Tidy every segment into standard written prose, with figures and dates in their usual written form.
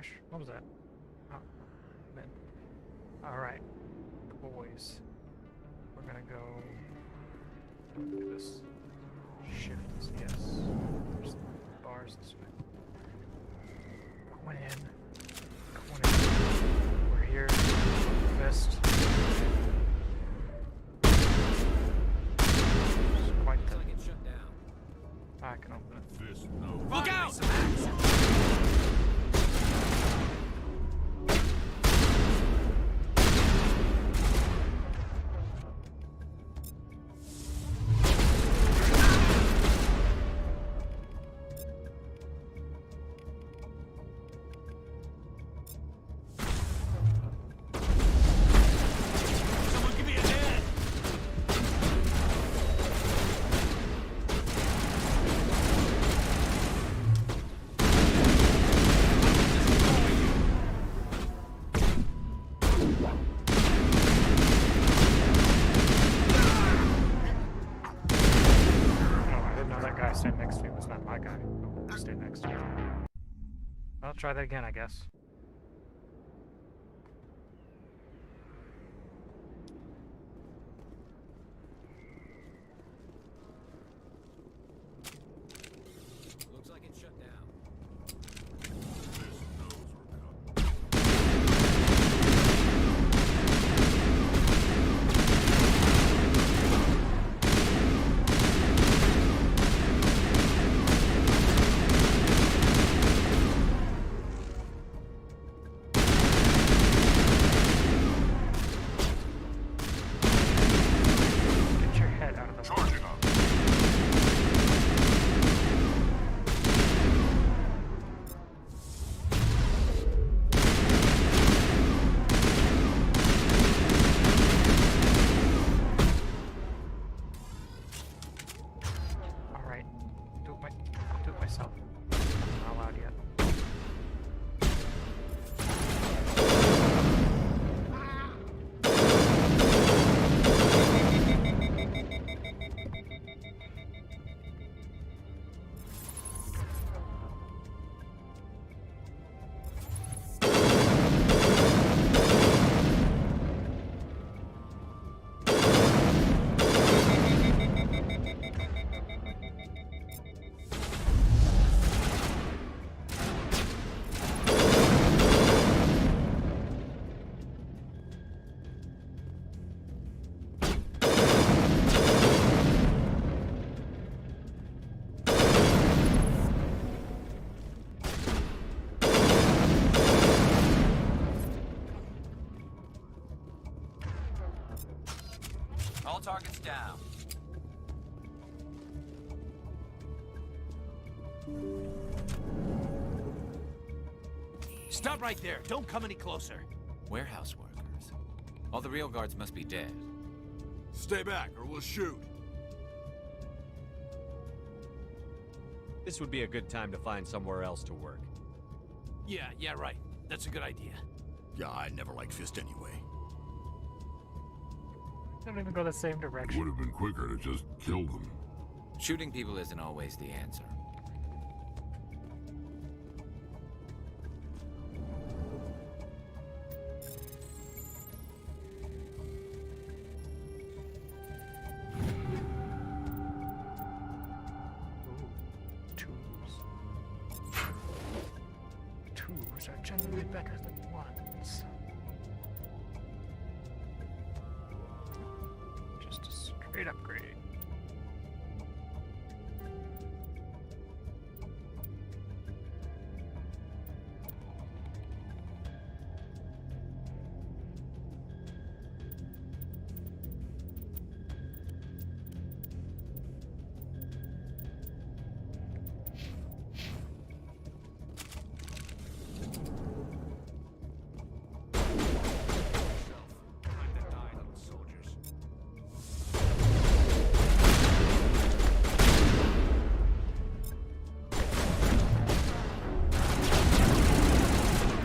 crash? What was that? Oh, man. Alright, boys. We're gonna go do this. Shift is yes. There's bars this way. Going in. Going in. We're here. Fist. It's quite the... Like it's shut down. I can open it. Fist no. Look out! Someone give me a hand! Oh, I didn't know that guy standing next to me was not my guy. Who stayed next to me. I'll try that again, I guess. Looks like it's shut down. Fist knows we're coming. Get your head out of the way. Charging up. Alright. Do it myself. I'm not allowed yet. All targets down. Stop right there. Don't come any closer. Warehouse workers. All the real guards must be dead. Stay back or we'll shoot. This would be a good time to find somewhere else to work. Yeah, right. That's a good idea. Yeah, I never liked Fist anyway. Don't even go the same direction. Would have been quicker to just kill them. Shooting people isn't always the answer. Ooh, twos. Twos are generally better than ones. Just a straight upgrade. Time to die, little soldiers.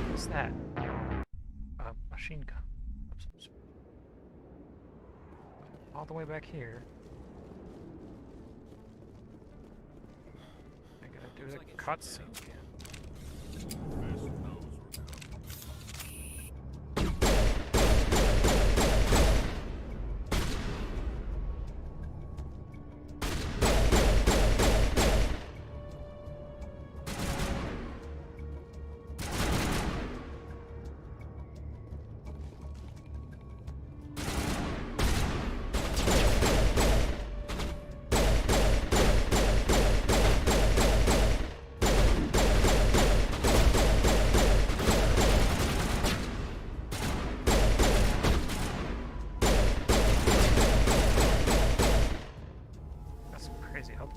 What's that? A machine gun. of some sort. All the way back here. I gotta do the cutscene again. Fist knows we're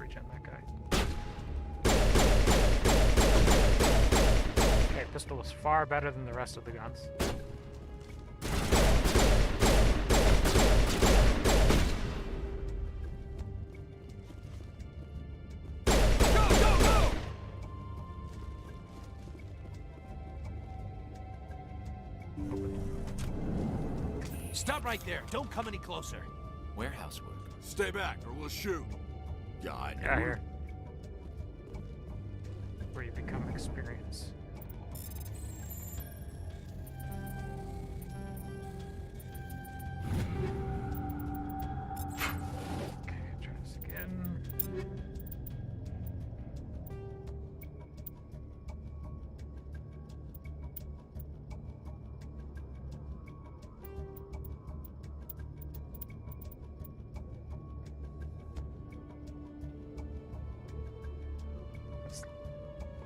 regen that guy. Okay, pistol is far better than the rest of the guns. Stop right there. Don't come any closer. Warehouse work. Stay back or we'll shoot. Yeah, I Get out here. Where you become experience. Okay, try this again.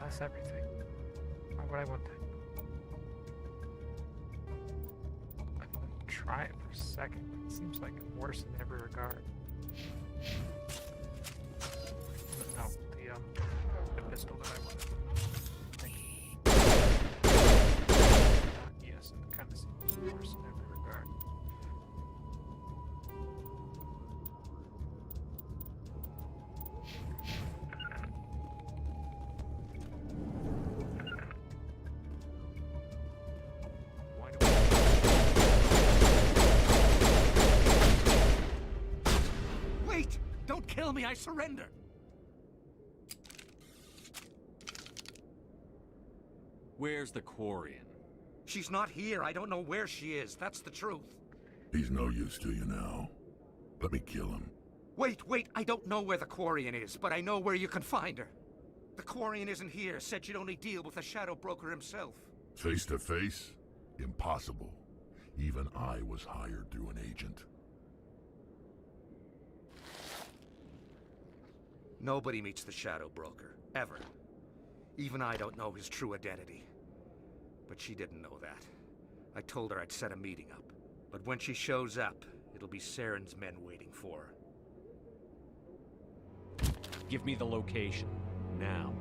That's everything. Why would I want that? I'm gonna try it for a second, but it seems like worse in every regard. No, the pistol that I wanted. Yes, it kind of seems worse in every regard. Why do Wait! Don't kill me. I surrender. Where's the Quarian? She's not here. I don't know where she is. That's the truth. He's no use to you now. Let me kill him. Wait. I don't know where the Quarian is, but I know where you can find her. The Quarian isn't here. Said you'd only deal with the Shadow Broker himself. Face to face? Impossible. Even I was hired through an agent. Nobody meets the Shadow Broker. Ever. Even I don't know his true identity. But she didn't know that. I told her I'd set a meeting up. But when she shows up, it'll be Saren's men waiting for her. Give me the location. Now.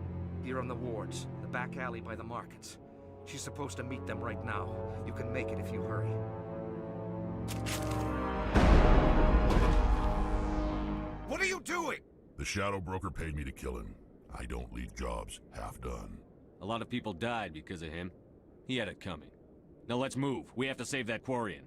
Here on the wards, the back alley by the markets. She's supposed to meet them right now. You can make it if you hurry. What are you doing? The Shadow Broker paid me to kill him. I don't leave jobs half done. A lot of people died because of him. He had it coming. Now let's move. We have to save that Quarian.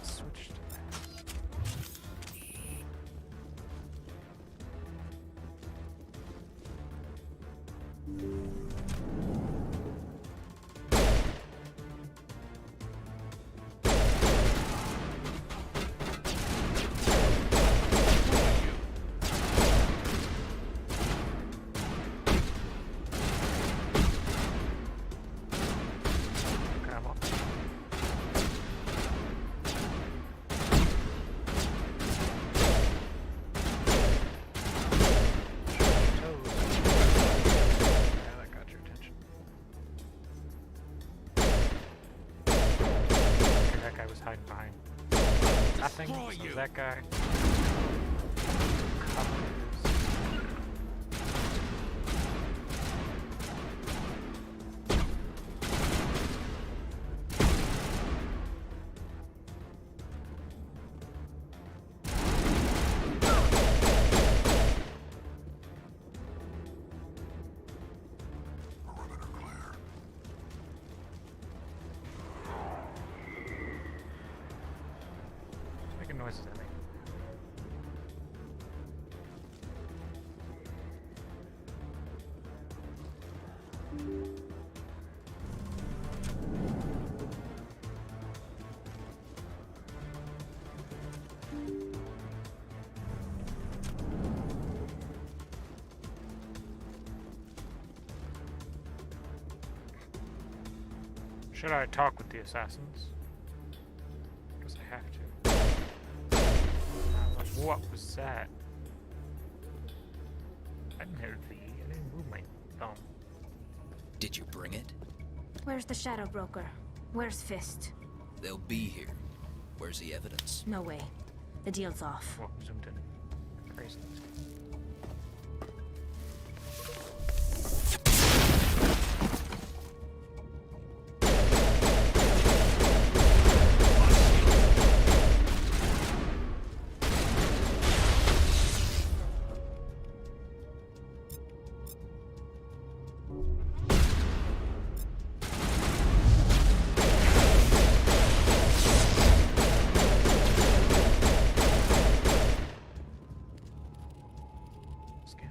Switch to that. Okay, I'm off. Yeah, that got your attention. Okay, that guy was hiding behind nothing, Destroy so you. that guy covers. noises at me. Should I talk with the assassins? Because I have to. What was that? I didn't hear the. I didn't move my thumb. Did you bring it? Where's the Shadow Broker? Where's Fist? They'll be here. Where's the evidence? No way. The deal's off. Well, zoomed in. Crazy.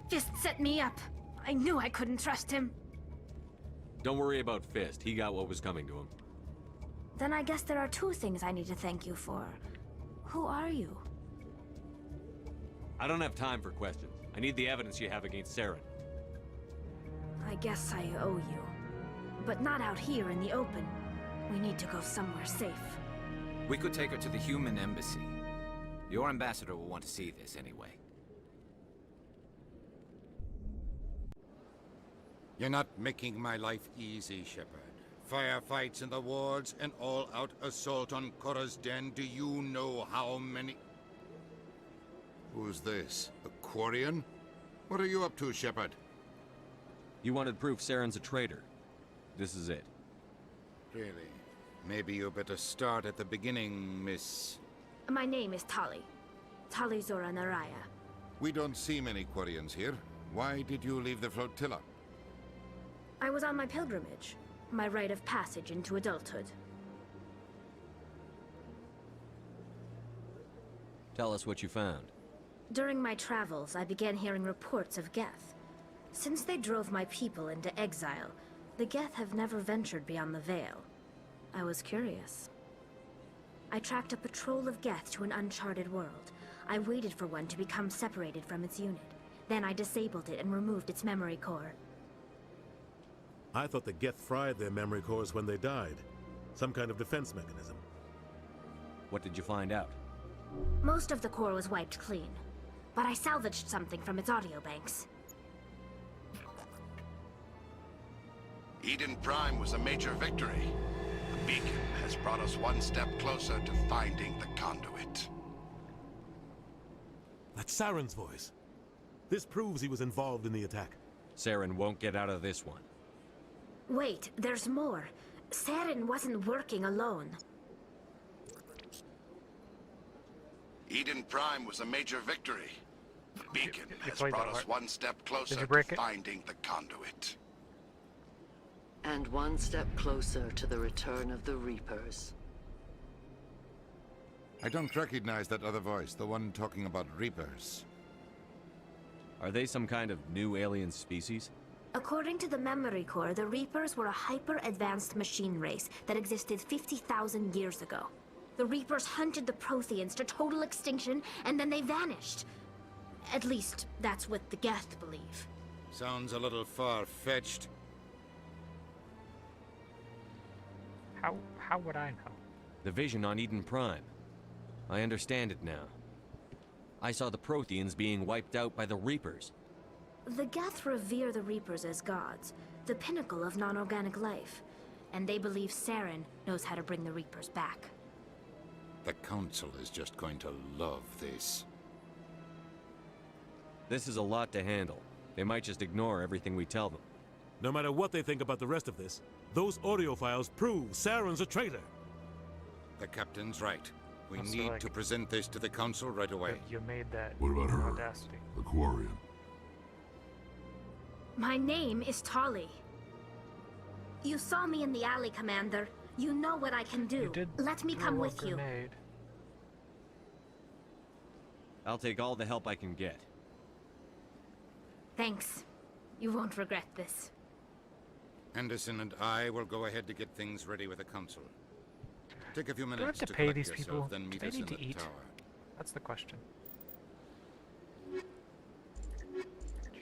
Fist set me up. I knew I couldn't trust him. Don't worry about Fist. He got what was coming to him. Then I guess there are two things I need to thank you for. Who are you? I don't have time for questions. I need the evidence you have against Saren. I guess I owe you. But not out here in the open. We need to go somewhere safe. We could take her to the human embassy. Your ambassador will want to see this anyway. You're not making my life easy, Shepard. Firefights in the wards, an all-out assault on Korra's den. Do you know how many... Who's this? A Quarian? What are you up to, Shepard? You wanted proof Saren's a traitor. This is it. Really? Maybe you better start at the beginning, Miss... My name is Tali. Tali Zora Naraya. We don't see many Quarians here. Why did you leave the flotilla? I was on my pilgrimage. My rite of passage into adulthood. Tell us what you found. During my travels, I began hearing reports of Geth. Since they drove my people into exile, the Geth have never ventured beyond the Veil. I was curious. I tracked a patrol of Geth to an uncharted world. I waited for one to become separated from its unit. Then I disabled it and removed its memory core. I thought the Geth fried their memory cores when they died. Some kind of defense mechanism. What did you find out? Most of the core was wiped clean, but I salvaged something from its audio banks. Eden Prime was a major victory. The beacon has brought us one step closer to finding the conduit. That's Saren's voice. This proves he was involved in the attack. Saren won't get out of this one. Wait, there's more. Saren wasn't working alone. Eden Prime was a major victory. The beacon has played brought that us right. one step closer Did you break to it? finding the conduit. And one step closer to the return of the Reapers. I don't recognize that other voice, the one talking about Reapers. Are they some kind of new alien species? According to the memory core, the Reapers were a hyper-advanced machine race that existed 50,000 years ago. The Reapers hunted the Protheans to total extinction, and then they vanished. At least, that's what the Geth believe. Sounds a little far-fetched. How would I know? The vision on Eden Prime. I understand it now. I saw the Protheans being wiped out by the Reapers. The Geth revere the Reapers as gods, the pinnacle of non-organic life. And they believe Saren knows how to bring the Reapers back. The Council is just going to love this. This is a lot to handle. They might just ignore everything we tell them. No matter what they think about the rest of this, those audio files prove Saren's a traitor. The Captain's right. We So, need like, to present this to the Council right away. You made that What about her? audacity. The Quarian. My name is Tali. You saw me in the alley, Commander. You know what I can do. You did Let me throw come a with you. grenade. I'll take all the help I can get. Thanks. You won't regret this. Henderson and I will go ahead to get things ready with the council. Take a few Do I have minutes to to pay collect these yourself, people? then Do meet they us need in to the eat? tower. That's the question.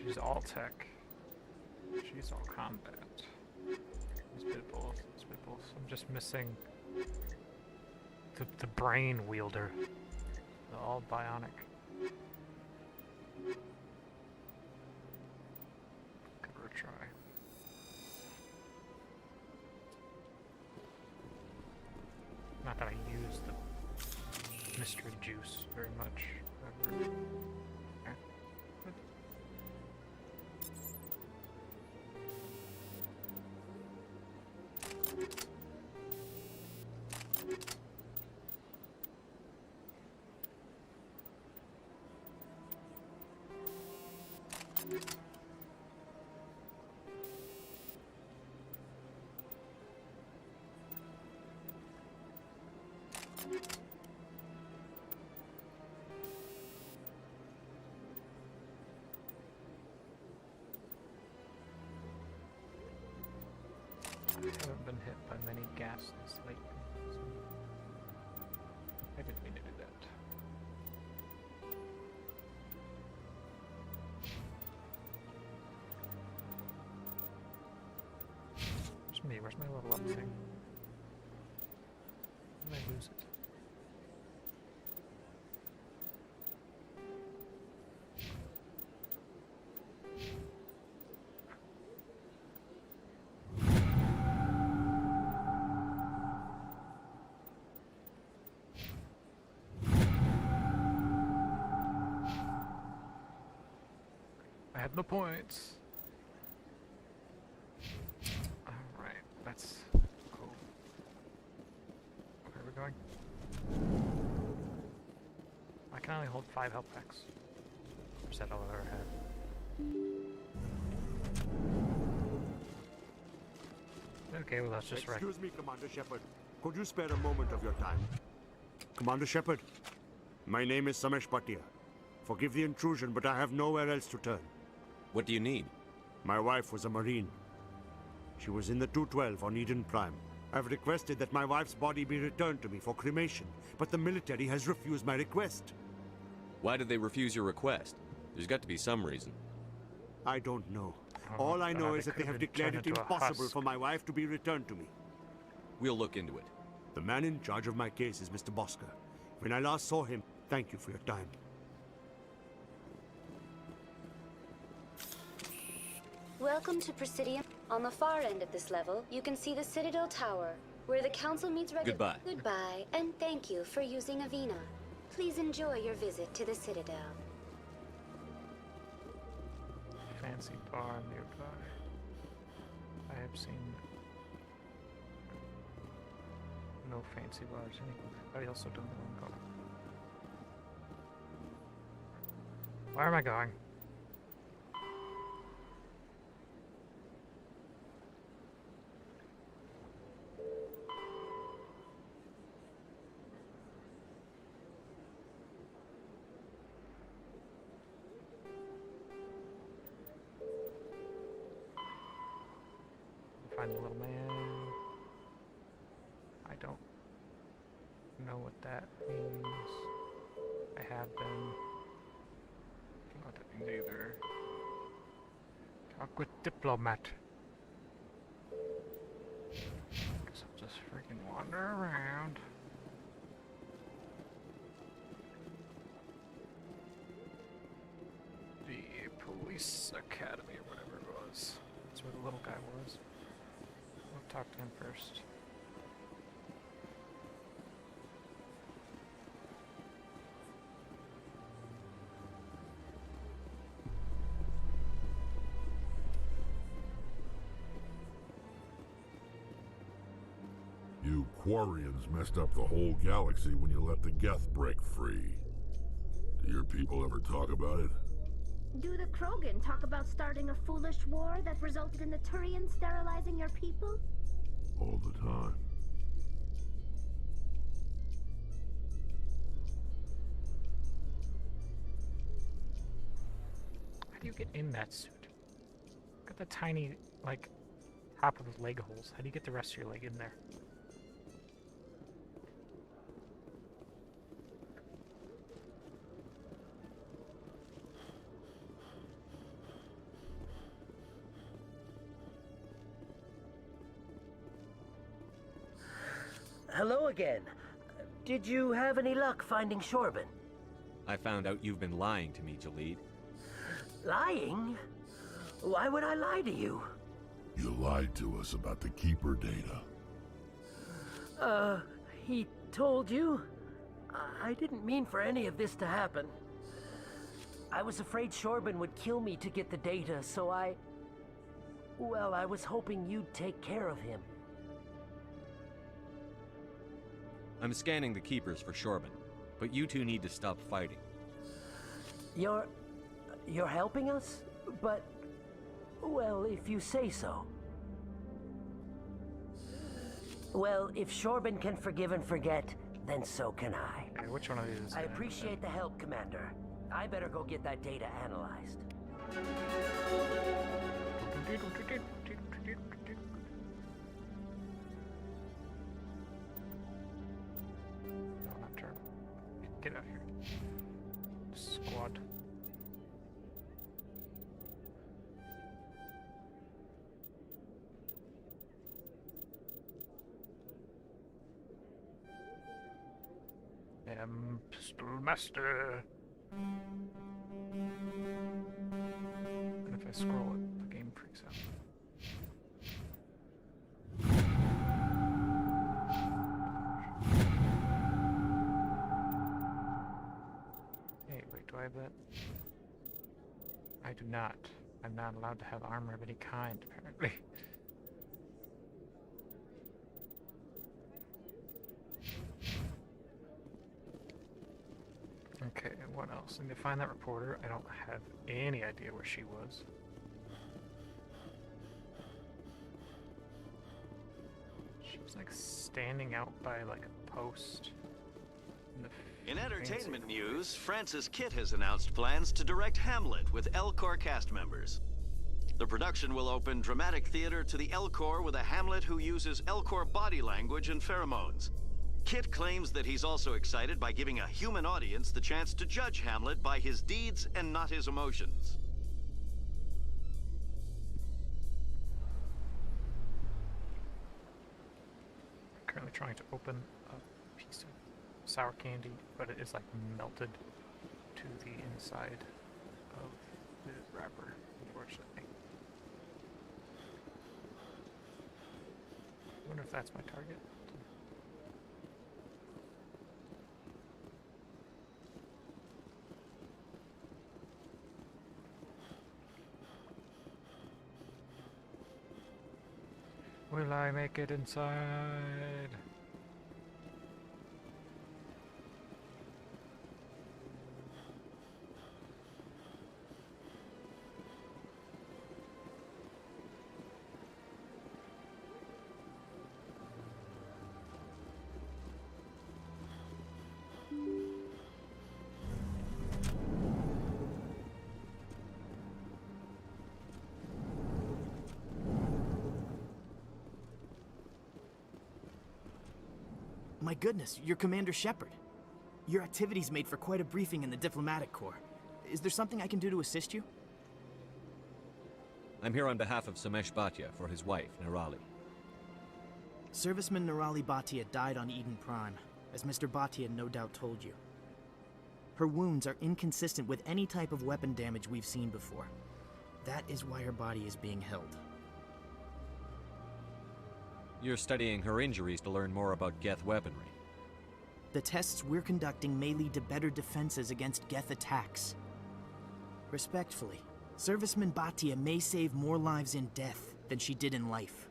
She's all tech. She's all combat. It's a bit of both. It's a bit of both. I'm just missing the brain wielder. The all bionic. Give her a try. Not that I use the mystery juice very much. Ever. Okay. Good. I haven't been hit by many gases lately, so I didn't mean to do that. Where's me? Where's my level up thing? Did I lose it? I had no points. Alright, that's cool. Where are we going? I can only hold 5 health packs. Is that all I've ever had? Okay, well that's just right. Excuse me, Commander Shepard. Could you spare a moment of your time? Commander Shepard, my name is Samesh Bhatia. Forgive the intrusion, but I have nowhere else to turn. What do you need? My wife was a Marine. She was in the 212 on Eden Prime. I've requested that my wife's body be returned to me for cremation, but the military has refused my request. Why did they refuse your request? There's got to be some reason. I don't know. Oh All I my know God, is they that they could've have been declared turned it into a impossible husk. for my wife to be returned to me. We'll look into it. The man in charge of my case is Mr. Bosker. When I last saw him, thank you for your time. Welcome to Presidium. On the far end of this level, you can see the Citadel Tower, where the Council meets regularly. Goodbye. Goodbye, and thank you for using Avina. Please enjoy your visit to the Citadel. Fancy bar nearby. I have seen no fancy bars anywhere. I also don't know where I'm going. Where am I going? Find the little man. I don't know what that means. I have been. I don't know what that means either. Talk with diplomat. Guess I'll just freaking wander around. The police academy or whatever it was. That's where the little guy was. We'll talk to him first. You Quarians messed up the whole galaxy when you let the Geth break free. Do your people ever talk about it? Do the Krogan talk about starting a foolish war that resulted in the Turians sterilizing your people? All the time. get in that suit? Got the tiny, like, top of the leg holes. How do you get the rest of your leg in there? Hello again. Did you have any luck finding Shorben? I found out you've been lying to me, Jalid. Lying? Why would I lie to you? You lied to us about the Keeper data. He told you? I didn't mean for any of this to happen. I was afraid Shorben would kill me to get the data, so well, I was hoping you'd take care of him. I'm scanning the Keepers for Shorben, but you two need to stop fighting. You're helping us? But, well, if you say so. Well, if Shorben can forgive and forget, then so can I. Okay, which one of these is I appreciate the help, Commander. I better go get that data analyzed. No, not turn. Get out of here. Squad. Pistol Master. And if I scroll it, the game freaks out. Hey, wait, do I have that? I do not. I'm not allowed to have armor of any kind, apparently. Okay, what else? I need to find that reporter. I don't have any idea where she was. She was like standing out by like a post. In entertainment news, Francis Kitt has announced plans to direct Hamlet with Elcor cast members. The production will open dramatic theater to the Elcor with a Hamlet who uses Elcor body language and pheromones. Kitt claims that he's also excited by giving a human audience the chance to judge Hamlet by his deeds and not his emotions. I'm currently trying to open a piece of sour candy, but it is like melted to the inside of the wrapper, unfortunately. I wonder if that's my target. Will I make it inside? My goodness, you're Commander Shepard. Your activities made for quite a briefing in the Diplomatic Corps. Is there something I can do to assist you? I'm here on behalf of Samesh Bhatia for his wife, Nirali. Serviceman Nirali Bhatia died on Eden Prime, as Mr. Bhatia no doubt told you. Her wounds are inconsistent with any type of weapon damage we've seen before. That is why her body is being held. You're studying her injuries to learn more about Geth weaponry. The tests we're conducting may lead to better defenses against Geth attacks. Respectfully, Serviceman Bhatia may save more lives in death than she did in life.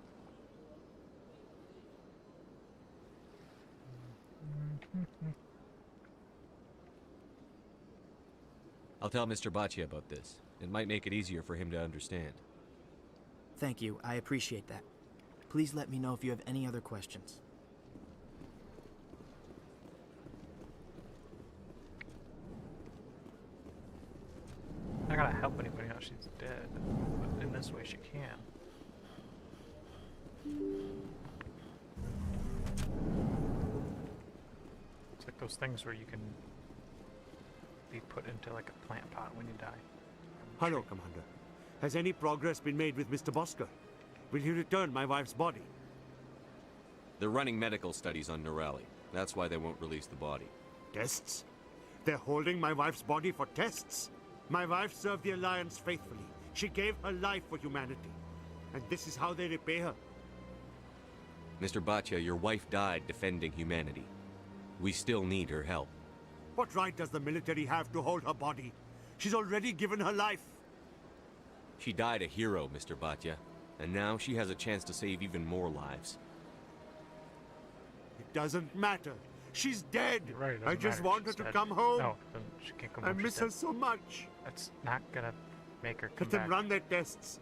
I'll tell Mr. Bhatia about this. It might make it easier for him to understand. Thank you, I appreciate that. Please let me know if you have any other questions. I gotta help anybody, not she's dead. But in this way she can. It's like those things where you can be put into like a plant pot when you die. Hello, Commander. Has any progress been made with Mr. Bosker? Will he return my wife's body? They're running medical studies on Norelli. That's why they won't release the body. Tests? They're holding my wife's body for tests? My wife served the Alliance faithfully. She gave her life for humanity. And this is how they repay her. Mr. Bhatia, your wife died defending humanity. We still need her help. What right does the military have to hold her body? She's already given her life. She died a hero, Mr. Bhatia. And now she has a chance to save even more lives. It doesn't matter. She's dead. You're right, it I doesn't just matter. want her She's to dead. come home. No, she can't come I home. miss She's her dead. so much. That's not gonna make her come Let them back. run their tests.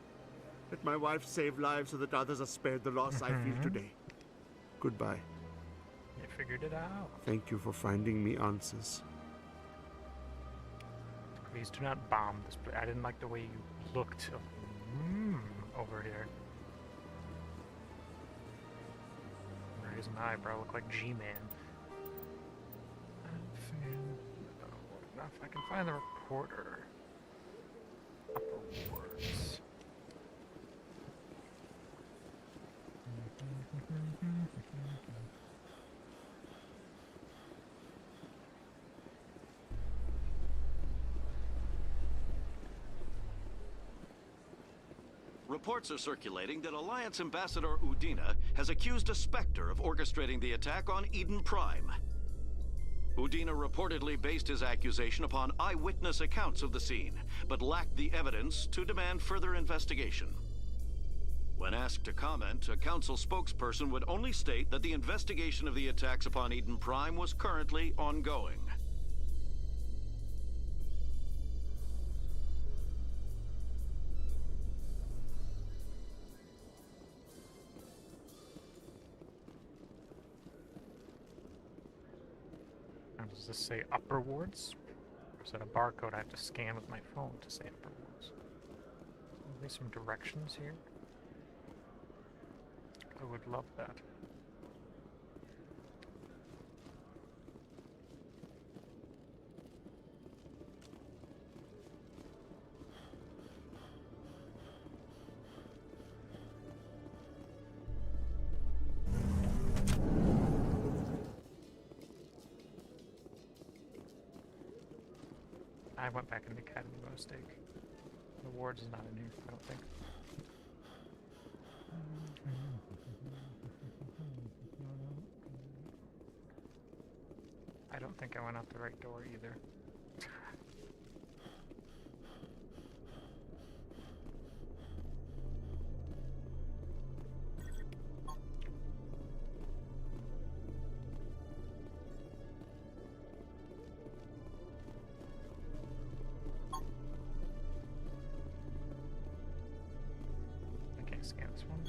Let my wife save lives so that others are spared the loss I feel today. Goodbye. You figured it out. Thank you for finding me answers. Please do not bomb this place. I didn't like the way you looked over here. Raise an eyebrow, look like G-Man. Now if I can find the reporter. Upper wards. Reports are circulating that Alliance Ambassador Udina has accused a Spectre of orchestrating the attack on Eden Prime. Udina reportedly based his accusation upon eyewitness accounts of the scene, but lacked the evidence to demand further investigation. When asked to comment, a council spokesperson would only state that the investigation of the attacks upon Eden Prime was currently ongoing. Now, does this say upper wards? Or is that a barcode I have to scan with my phone to say upper wards? Maybe some directions here? I would love that. I went back in the academy by mistake. The wards is not in here, I don't think. I don't think I went out the right door either. I can't scan this one.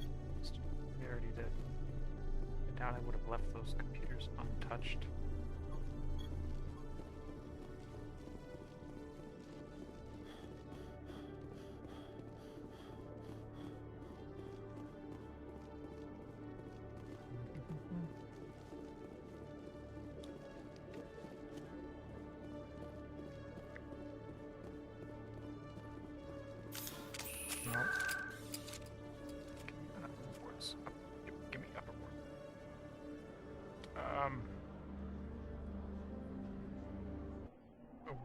We already did. I doubt I would have left those computers untouched. No. Upper wards. Give me upper ward.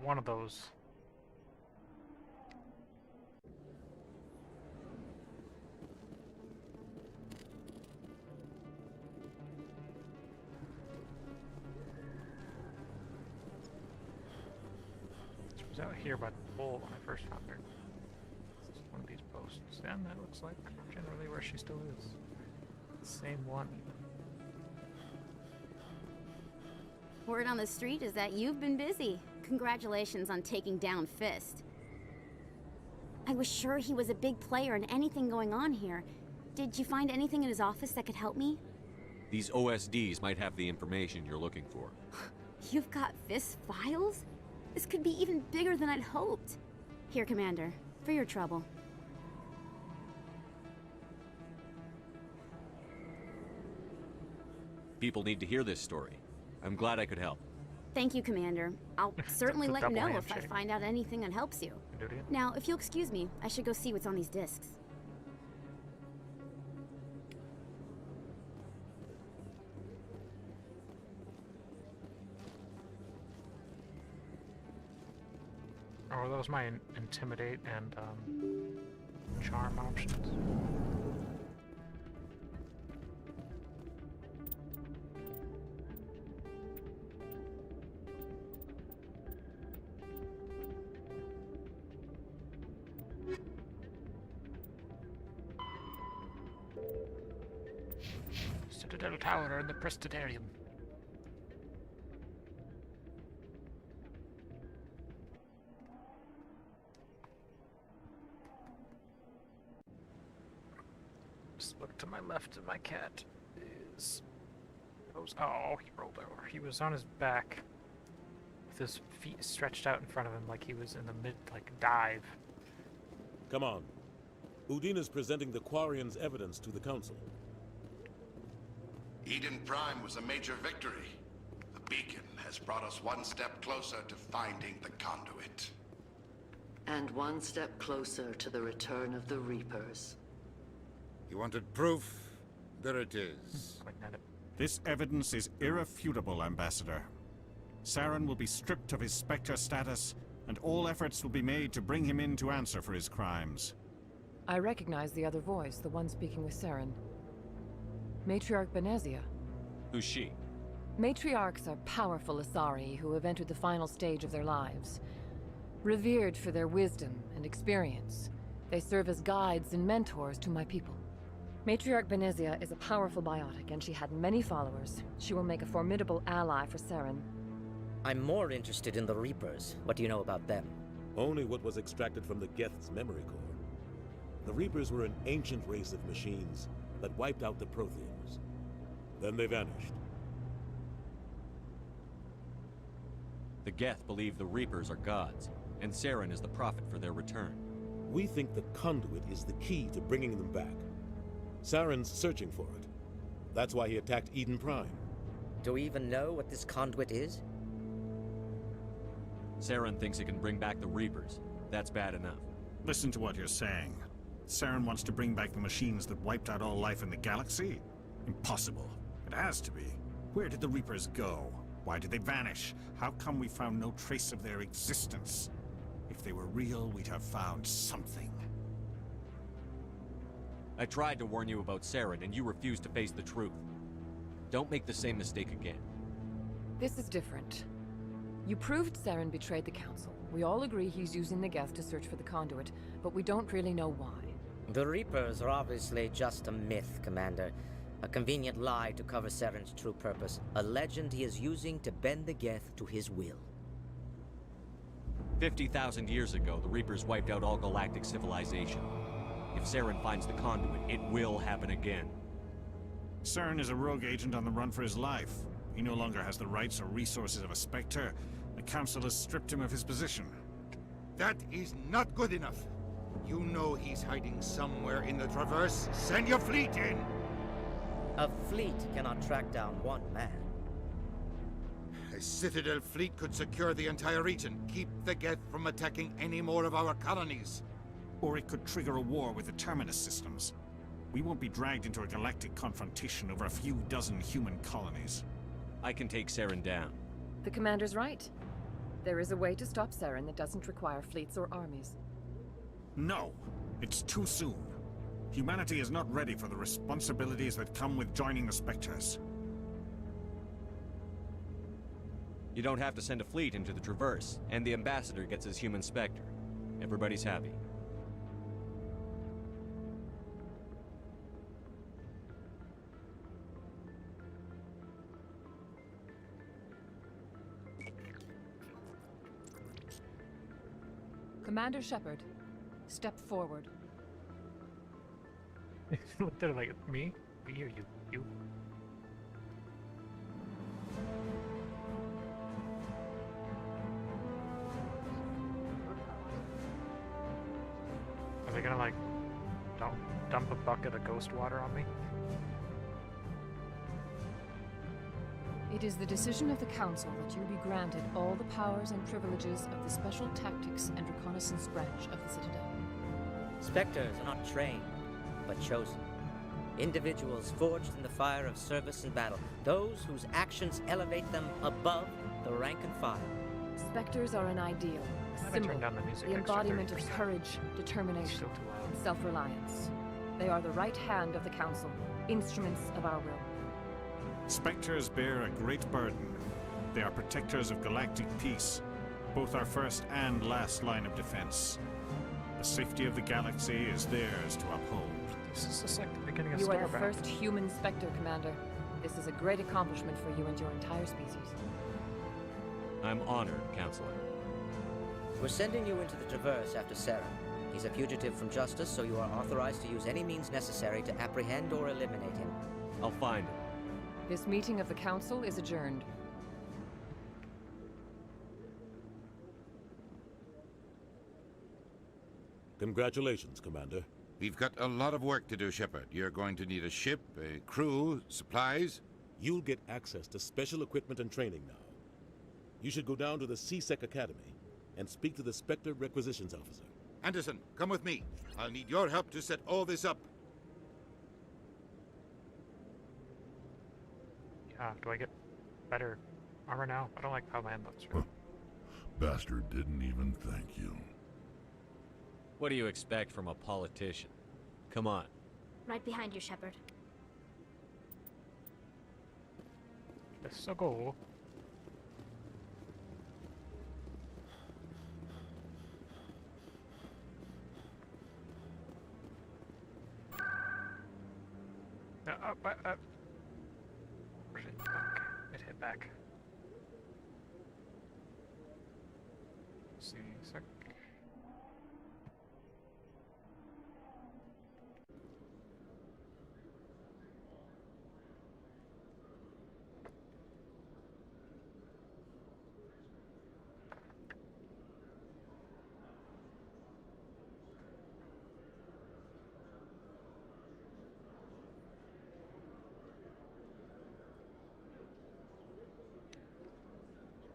One of those. She was out here by the pole when I first found her. It's one of these posts, and that looks like generally where she still is. Same one. Word on the street is that you've been busy. Congratulations on taking down Fist. I was sure he was a big player in anything going on here. Did you find anything in his office that could help me? These OSDs might have the information you're looking for. You've got Fist files? This could be even bigger than I'd hoped. Here, Commander. for your trouble. People need to hear this story. I'm glad I could help. Thank you, Commander. I'll certainly It's a let you know double if I handshake. find out anything that helps you. Do it again. Now, if you'll excuse me, I should go see what's on these discs. Or are those my intimidate and charm options? Citadel Tower and the Prestidarium. Just look to my left and my cat is... Oh, he rolled over. He was on his back with his feet stretched out in front of him like he was in the dive. Come on. Udine is presenting the Quarians' evidence to the Council. Eden Prime was a major victory. The beacon has brought us one step closer to finding the conduit. And one step closer to the return of the Reapers. You wanted proof? There it is. This evidence is irrefutable, Ambassador. Saren will be stripped of his Spectre status, and all efforts will be made to bring him in to answer for his crimes. I recognize the other voice, the one speaking with Saren. Matriarch Benezia. Who's she? Matriarchs are powerful Asari who have entered the final stage of their lives. Revered for their wisdom and experience, they serve as guides and mentors to my people. Matriarch Benezia is a powerful biotic, and she had many followers. She will make a formidable ally for Saren. I'm more interested in the Reapers. What do you know about them? Only what was extracted from the Geth's memory core. The Reapers were an ancient race of machines that wiped out the Protheans. Then they vanished. The Geth believe the Reapers are gods, and Saren is the prophet for their return. We think the conduit is the key to bringing them back. Saren's searching for it. That's why he attacked Eden Prime. Do we even know what this conduit is? Saren thinks it can bring back the Reapers. That's bad enough. Listen to what you're saying. Saren wants to bring back the machines that wiped out all life in the galaxy? Impossible. It has to be. Where did the Reapers go? Why did they vanish? How come we found no trace of their existence? If they were real, we'd have found something. I tried to warn you about Saren, and you refused to face the truth. Don't make the same mistake again. This is different. You proved Saren betrayed the Council. We all agree he's using the Geth to search for the conduit, but we don't really know why. The Reapers are obviously just a myth, Commander. A convenient lie to cover Saren's true purpose. A legend he is using to bend the Geth to his will. 50,000 years ago, the Reapers wiped out all galactic civilization. If Saren finds the conduit, it will happen again. Saren is a rogue agent on the run for his life. He no longer has the rights or resources of a Spectre. The Council has stripped him of his position. That is not good enough. You know he's hiding somewhere in the Traverse. Send your fleet in! A fleet cannot track down one man. A Citadel fleet could secure the entire region, keep the Geth from attacking any more of our colonies. Or it could trigger a war with the Terminus systems. We won't be dragged into a galactic confrontation over a few dozen human colonies. I can take Saren down. The Commander's right. There is a way to stop Saren that doesn't require fleets or armies. No, it's too soon. Humanity is not ready for the responsibilities that come with joining the Spectres. You don't have to send a fleet into the Traverse, and the Ambassador gets his human Spectre. Everybody's happy. Commander Shepard, step forward. Looked at her like, me? Me or you? You? gonna like dump a bucket of ghost water on me? It is the decision of the Council that you be granted all the powers and privileges of the Special Tactics and Reconnaissance branch of the Citadel. Spectres are not trained, but chosen. Individuals forged in the fire of service and battle. Those whose actions elevate them above the rank and file. Spectres are an ideal, a Haven't symbol, turned down the music the extra embodiment of 30%. courage, determination, Still too loud. and self-reliance. They are the right hand of the Council, instruments of our will. Spectres bear a great burden. They are protectors of galactic peace, both our first and last line of defense. The safety of the galaxy is theirs to uphold. This is just like the beginning of You are the Starbound. first human Spectre, Commander. This is a great accomplishment for you and your entire species. I'm honored, Counselor. We're sending you into the Traverse after Saren. He's a fugitive from justice, so you are authorized to use any means necessary to apprehend or eliminate him. I'll find him. This meeting of the Council is adjourned. Congratulations, Commander. We've got a lot of work to do, Shepard. You're going to need a ship, a crew, supplies. You'll get access to special equipment and training now. You should go down to the C-Sec Academy and speak to the Spectre Requisitions Officer. Anderson, come with me. I'll need your help to set all this up. Do I get better armor now? I don't like how my hand looks. Right? Bastard didn't even thank you. What do you expect from a politician? Come on. Right behind you, Shepard. Let's go. It hit back. Let's see, sec.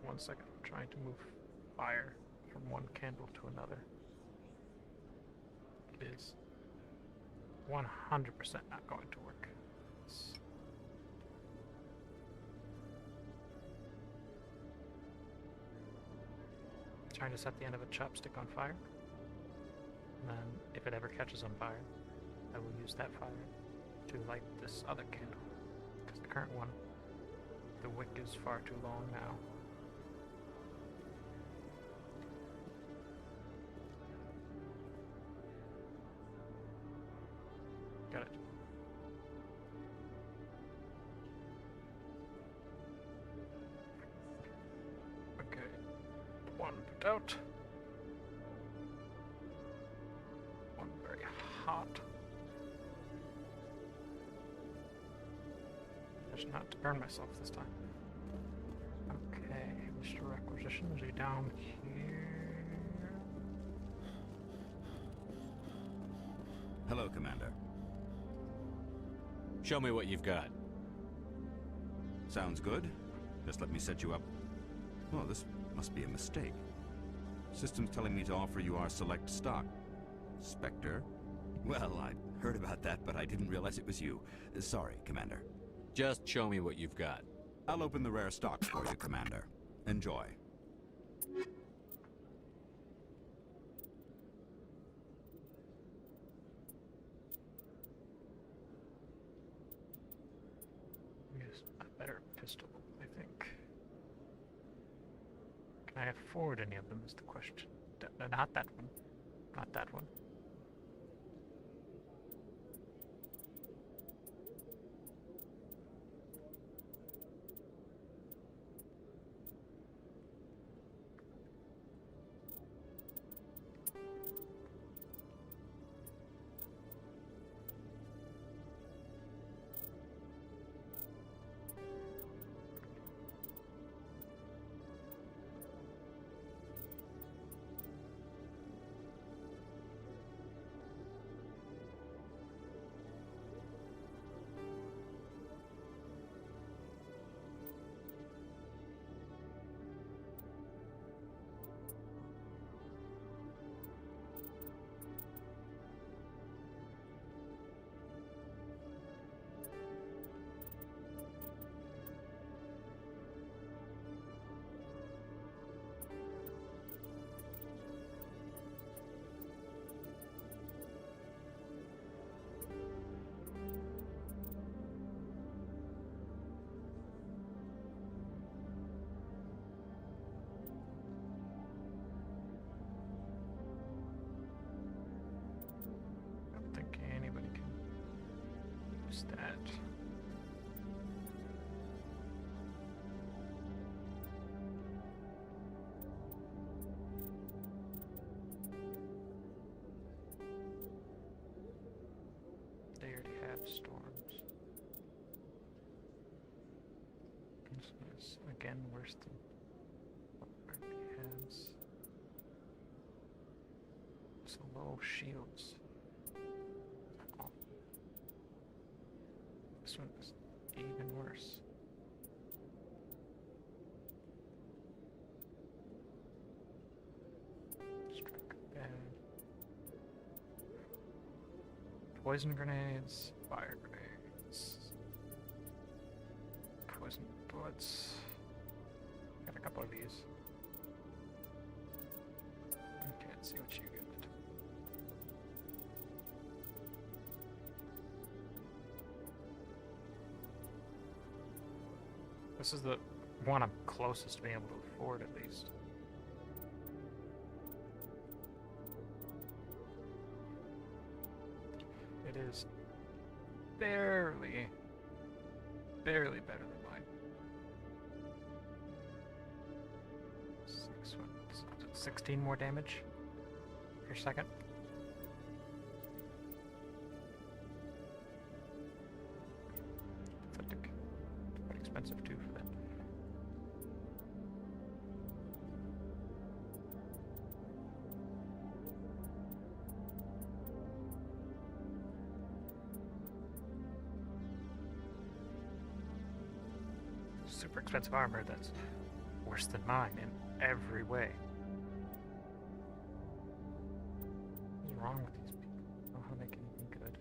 One second, I'm trying to move fire from one candle to another. It is 100% not going to work. Trying to set the end of a chopstick on fire. And then, if it ever catches on fire, I will use that fire to light this other candle. Because the current one, the wick is far too long now. Got it. Okay. One put out. One very hot. Just not to burn myself this time. Okay, Mr. Requisitions, are you down here? Hello, Commander. Show me what you've got. Sounds good. Just let me set you up. Well, this must be a mistake. System's telling me to offer you our select stock. Spectre? Well, I heard about that, but I didn't realize it was you. Sorry, Commander. Just show me what you've got. I'll open the rare stock for you, Commander. Enjoy. Use a better pistol, I think. Can I afford any of them is the question. Not that one. Not that one. Who's that? They already have storms. This is again worse than what already has. So low shields. Oh. This one is even worse. Strike bad. Poison grenades, fire grenades, poison bullets. Got a couple of these. Okay, let's see what you get. This is the one I'm closest to being able to afford, at least. It is barely better than mine. 16 more damage per second. Pathetic. Quite expensive too for that. Super expensive armor that's worse than mine in every way. What's wrong with these people? I don't know how they can be good.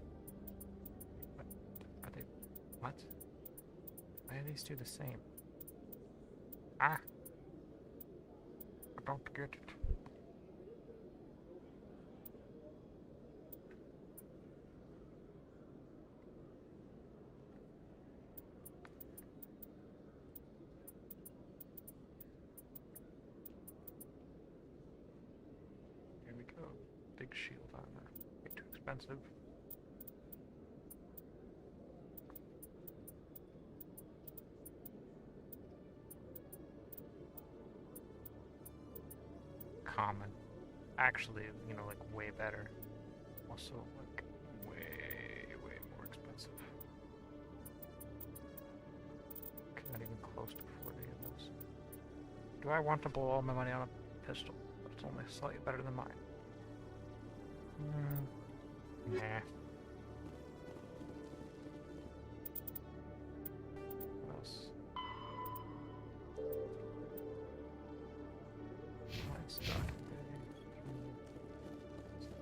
What are they? What? Why are these two the same? Ah! I don't get it. Here we go. Big shield armor. Way too expensive. Common. Actually, you know, like way better. Also, like way more expensive. Okay, not even close to 40 of those. Do I want to blow all my money on a pistol? It's only slightly better than mine. Nah. What else? Nice stock.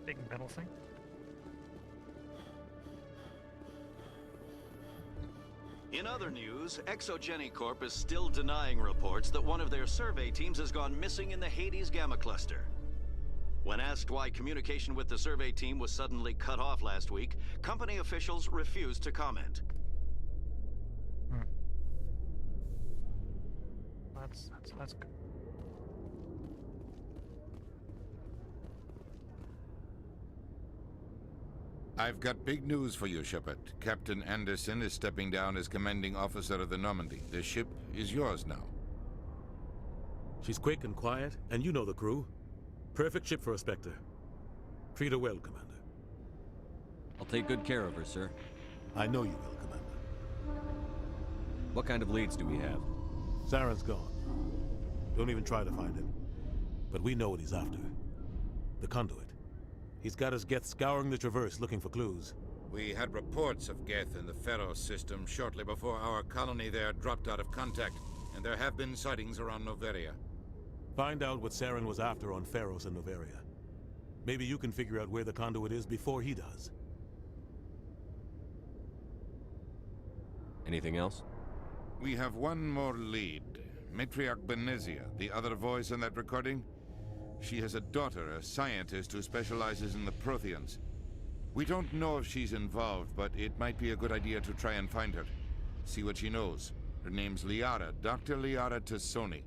Big metal thing. In other news, Exogeny Corp is still denying reports that one of their survey teams has gone missing in the Hades Gamma Cluster. When asked why communication with the survey team was suddenly cut off last week, company officials refused to comment. That's good. I've got big news for you, Shepard. Captain Anderson is stepping down as commanding officer of the Normandy. The ship is yours now. She's quick and quiet, and you know the crew. Perfect ship for a Spectre. Treat her well, Commander. I'll take good care of her, sir. I know you will, Commander. What kind of leads do we have? Saren's gone. Don't even try to find him. But we know what he's after. The conduit. He's got his Geth scouring the Traverse looking for clues. We had reports of Geth in the Pharaoh system shortly before our colony there dropped out of contact, and there have been sightings around Noveria. Find out what Saren was after on Pharos and Noveria. Maybe you can figure out where the conduit is before he does. Anything else? We have one more lead. Matriarch Benezia, the other voice in that recording. She has a daughter, a scientist who specializes in the Protheans. We don't know if she's involved, but it might be a good idea to try and find her. See what she knows. Her name's Liara, Dr. Liara Tassoni.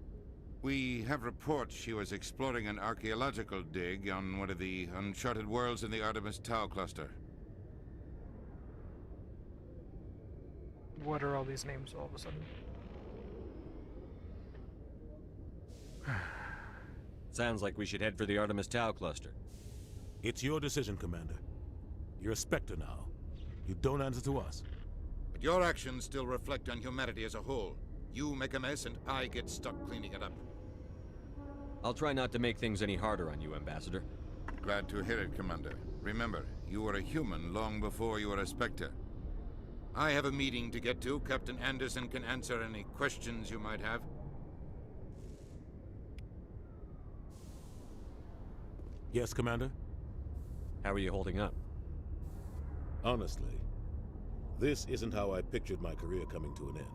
We have reports she was exploring an archaeological dig on one of the uncharted worlds in the Artemis Tau cluster. What are all these names all of a sudden? Sounds like we should head for the Artemis Tau cluster. It's your decision, Commander. You're a Spectre now. You don't answer to us. But your actions still reflect on humanity as a whole. You make a mess and I get stuck cleaning it up. I'll try not to make things any harder on you, Ambassador. Glad to hear it, Commander. Remember, you were a human long before you were a Spectre. I have a meeting to get to. Captain Anderson can answer any questions you might have. Yes, Commander? How are you holding up? Honestly, this isn't how I pictured my career coming to an end.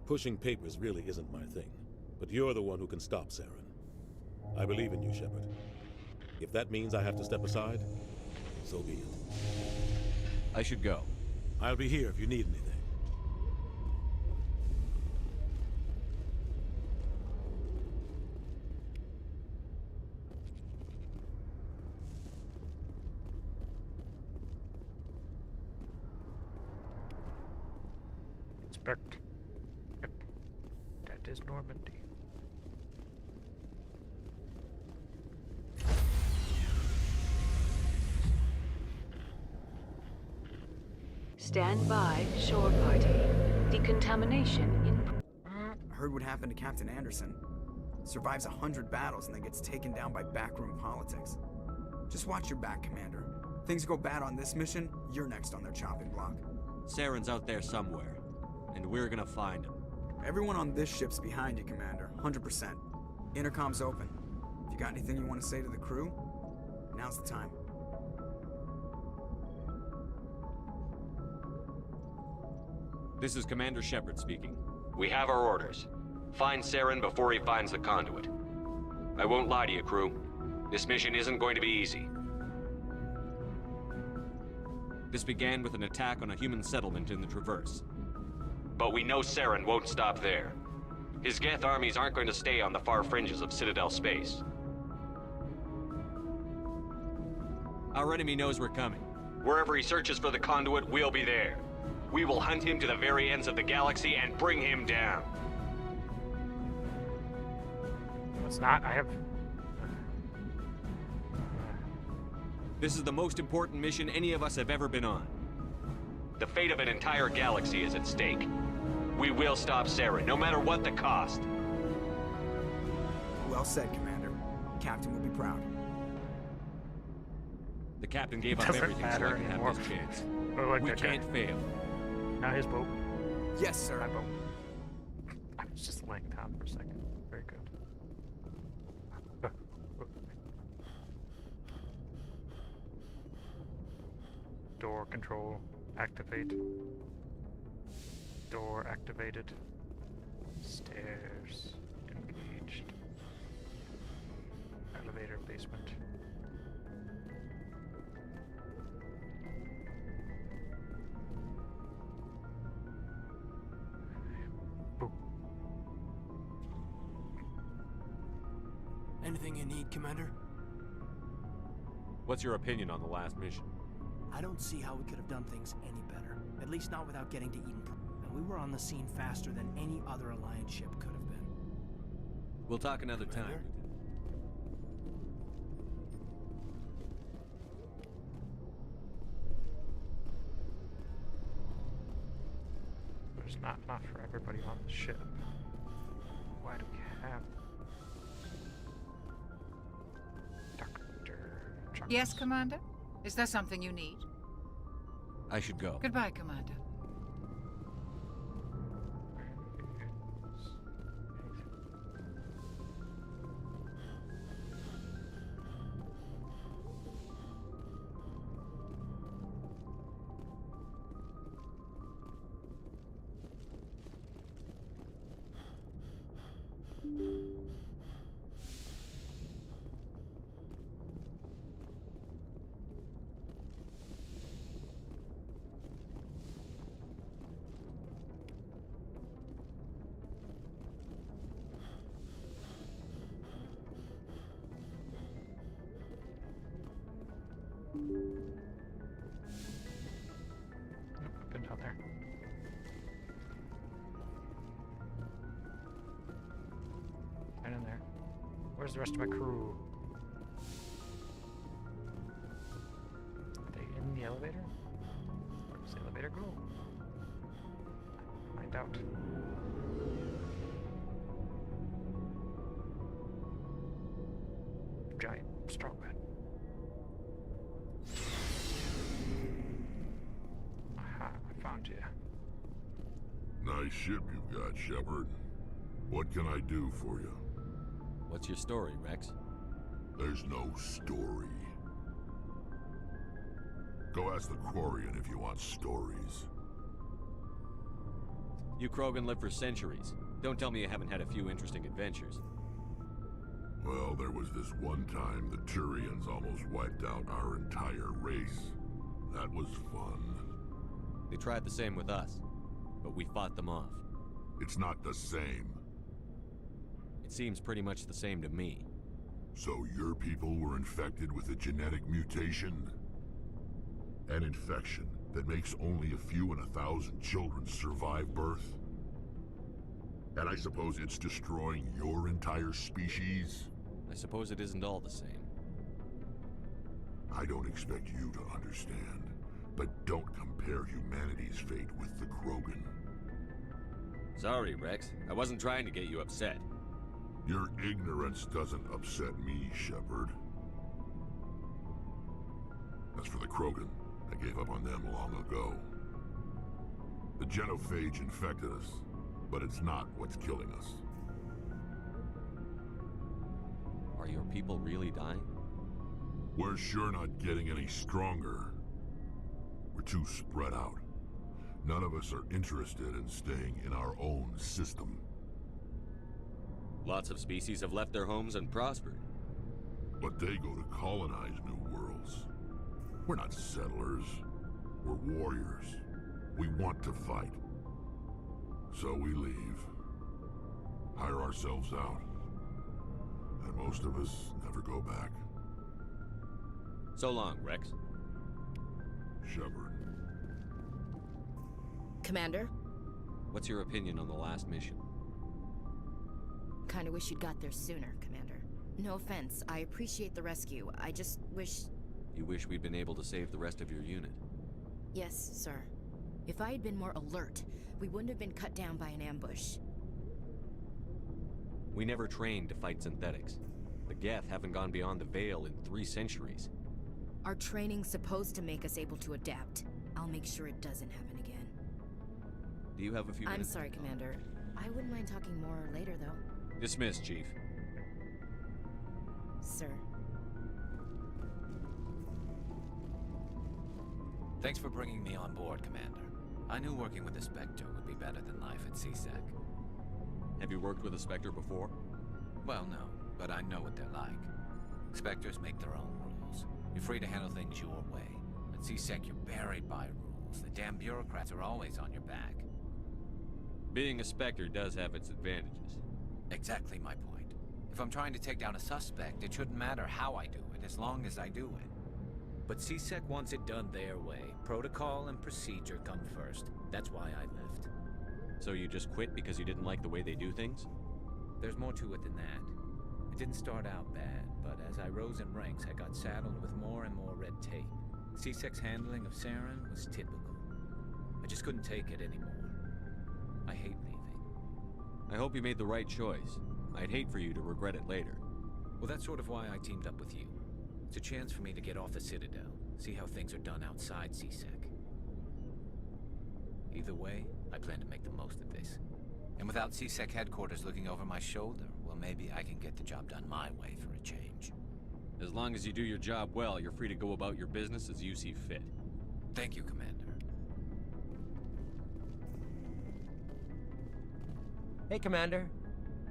Pushing papers really isn't my thing, but you're the one who can stop Saren. I believe in you, Shepard. If that means I have to step aside, so be it. I should go. I'll be here if you need anything. Inspect. Yep. That is Normandy. Stand by, shore party. Decontamination in... Heard what happened to Captain Anderson. Survives 100 battles and then gets taken down by backroom politics. Just watch your back, Commander. Things go bad on this mission, you're next on their chopping block. Saren's out there somewhere, and we're gonna find him. Everyone on this ship's behind you, Commander. 100%. Intercom's open. If you got anything you want to say to the crew, now's the time. This is Commander Shepard speaking. We have our orders. Find Saren before he finds the conduit. I won't lie to you, crew. This mission isn't going to be easy. This began with an attack on a human settlement in the Traverse. But we know Saren won't stop there. His Geth armies aren't going to stay on the far fringes of Citadel space. Our enemy knows we're coming. Wherever he searches for the conduit, we'll be there. We will hunt him to the very ends of the galaxy and bring him down. No, it's not. I have... This is the most important mission any of us have ever been on. The fate of an entire galaxy is at stake. We will stop Saren, no matter what the cost. Well said, Commander. Captain will be proud. The captain gave up Doesn't everything so I matter can have anymore. this chance. I like We that guy. can't fail. Now his boat. Yes, sir. My boat. I was just laying down for a second. Very good. Door control activate. Door activated. Stairs engaged. Elevator basement. Anything you need, Commander? What's your opinion on the last mission? I don't see how we could have done things any better. At least not without getting to Eden Prime. And we were on the scene faster than any other Alliance ship could have been. We'll talk another time. There's not enough for everybody on the ship. Why do we have Yes, Commander? Is there something you need? I should go. Goodbye, Commander. Where's the rest of my crew? Are they in the elevator? Where's the elevator go? Find out. Giant strongman. Aha, I found you. Nice ship you've got, Shepard. What can I do for you? What's your story, Rex? There's no story. Go ask the Quarian if you want stories. You Krogan live for centuries. Don't tell me you haven't had a few interesting adventures. Well, there was this one time the Turians almost wiped out our entire race. That was fun. They tried the same with us, but we fought them off. It's not the same. It seems pretty much the same to me. So your people were infected with a genetic mutation? An infection that makes only a few in 1,000 children survive birth? And I suppose it's destroying your entire species? I suppose it isn't all the same. I don't expect you to understand, but don't compare humanity's fate with the Krogan. Sorry, Rex. I wasn't trying to get you upset. Your ignorance doesn't upset me, Shepard. As for the Krogan, I gave up on them long ago. The genophage infected us, but it's not what's killing us. Are your people really dying? We're sure not getting any stronger. We're too spread out. None of us are interested in staying in our own system. Lots of species have left their homes and prospered. But they go to colonize new worlds. We're not settlers. We're warriors. We want to fight. So we leave. Hire ourselves out. And most of us never go back. So long, Rex. Shepard. Commander? What's your opinion on the last mission? Kinda wish you'd got there sooner, Commander. No offense, I appreciate the rescue. I just wish... You wish we'd been able to save the rest of your unit? Yes, sir. If I had been more alert, we wouldn't have been cut down by an ambush. We never trained to fight synthetics. The Geth haven't gone beyond the Veil in 3 centuries. Our training's supposed to make us able to adapt. I'll make sure it doesn't happen again. Do you have a few minutes? I'm sorry, Commander. I wouldn't mind talking more later, though. Dismissed, Chief. Sir. Thanks for bringing me on board, Commander. I knew working with the Spectre would be better than life at C-Sec. Have you worked with a Spectre before? Well, no, but I know what they're like. Spectres make their own rules. You're free to handle things your way. At C-Sec, you're buried by rules. The damn bureaucrats are always on your back. Being a Spectre does have its advantages. Exactly my point. If I'm trying to take down a suspect, it shouldn't matter how I do it, as long as I do it. But C-Sec wants it done their way. Protocol and procedure come first. That's why I left. So you just quit because you didn't like the way they do things? There's more to it than that. It didn't start out bad, but as I rose in ranks, I got saddled with more and more red tape. C-Sec's handling of Saren was typical. I just couldn't take it anymore. I hate leaving. I hope you made the right choice. I'd hate for you to regret it later. Well, that's sort of why I teamed up with you. It's a chance for me to get off the Citadel, see how things are done outside C-Sec. Either way, I plan to make the most of this. And without C-Sec headquarters looking over my shoulder, well, maybe I can get the job done my way for a change. As long as you do your job well, you're free to go about your business as you see fit. Thank you, Commander. Hey, Commander.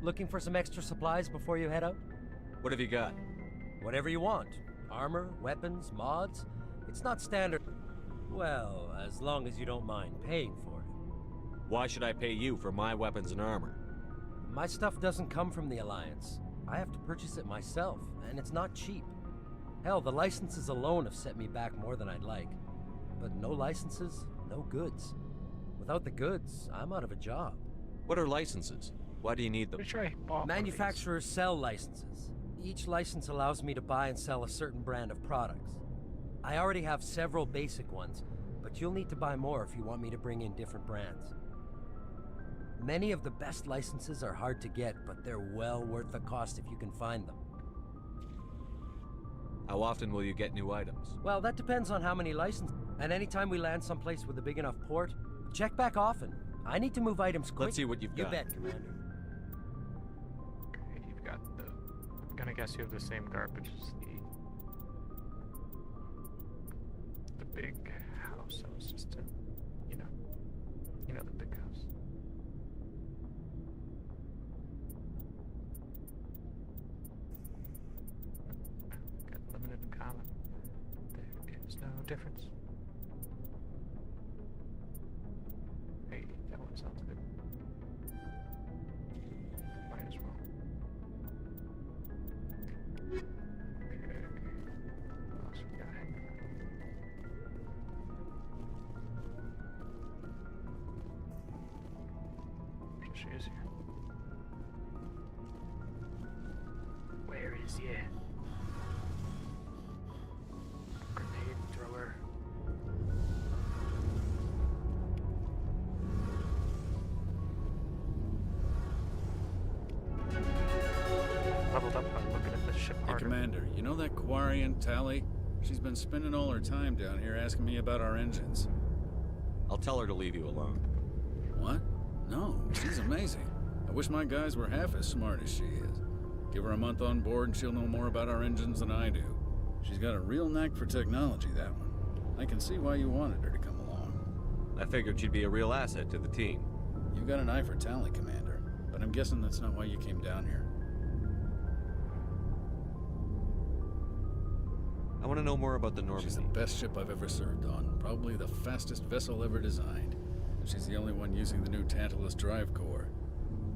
Looking for some extra supplies before you head out? What have you got? Whatever you want. Armor, weapons, mods. It's not standard. Well, as long as you don't mind paying for it. Why should I pay you for my weapons and armor? My stuff doesn't come from the Alliance. I have to purchase it myself, and it's not cheap. Hell, the licenses alone have set me back more than I'd like. But no licenses, no goods. Without the goods, I'm out of a job. What are licenses? Why do you need them? Manufacturers sell licenses. Each license allows me to buy and sell a certain brand of products. I already have several basic ones, but you'll need to buy more if you want me to bring in different brands. Many of the best licenses are hard to get, but they're well worth the cost if you can find them. How often will you get new items? Well, that depends on how many licenses. And anytime we land someplace with a big enough port, check back often. I need to move items quick. Let's see what you've got. You bet, Commander. Okay, you've got the... I'm gonna guess you have the same garbage as the big house I was just in. You know the big house. Got limited in common. There is no difference. Hey, that one sounds good. Might as well. Okay. What else we got hanging around? Here she is here. Where is he? Grenade thrower. Leveled up by looking at the ship Hey, harder. Commander, you know that Quarian, Tally? She's been spending all her time down here asking me about our engines. I'll tell her to leave you alone. What? No, she's amazing. I wish my guys were half as smart as she is. Give her a month on board and she'll know more about our engines than I do. She's got a real knack for technology, that one. I can see why you wanted her to come along. I figured she'd be a real asset to the team. You got an eye for Tally, Commander, but I'm guessing that's not why you came down here. I want to know more about the Normandy. She's the best ship I've ever served on. Probably the fastest vessel ever designed. She's the only one using the new Tantalus drive core.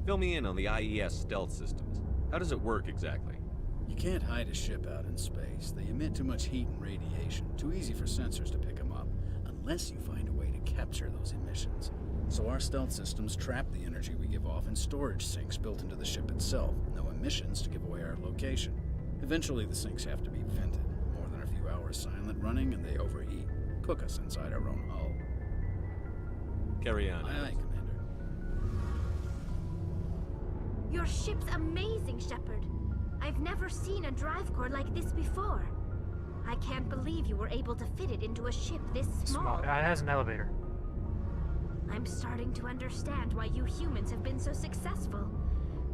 Fill me in on the IES stealth systems. How does it work exactly? You can't hide a ship out in space. They emit too much heat and radiation. Too easy for sensors to pick them up, unless you find a way to capture those emissions. So our stealth systems trap the energy we give off in storage sinks built into the ship itself. No emissions to give away our location. Eventually the sinks have to be vented. More than a few hours silent running and they overheat. Cook us inside our own hull. Carry on. Aye, aye, Commander. Your ship's amazing, Shepard. I've never seen a drive core like this before. I can't believe you were able to fit it into a ship this small. It has an elevator. I'm starting to understand why you humans have been so successful.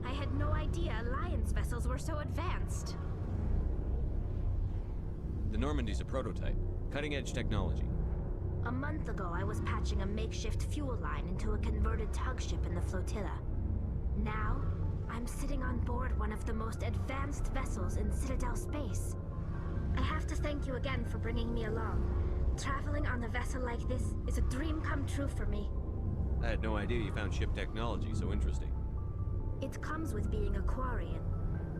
I had no idea Alliance vessels were so advanced. The Normandy's a prototype. Cutting-edge technology. A month ago, I was patching a makeshift fuel line into a converted tug ship in the flotilla. Now, I'm sitting on board one of the most advanced vessels in Citadel space. I have to thank you again for bringing me along. Traveling on a vessel like this is a dream come true for me. I had no idea you found ship technology so interesting. It comes with being a Quarian.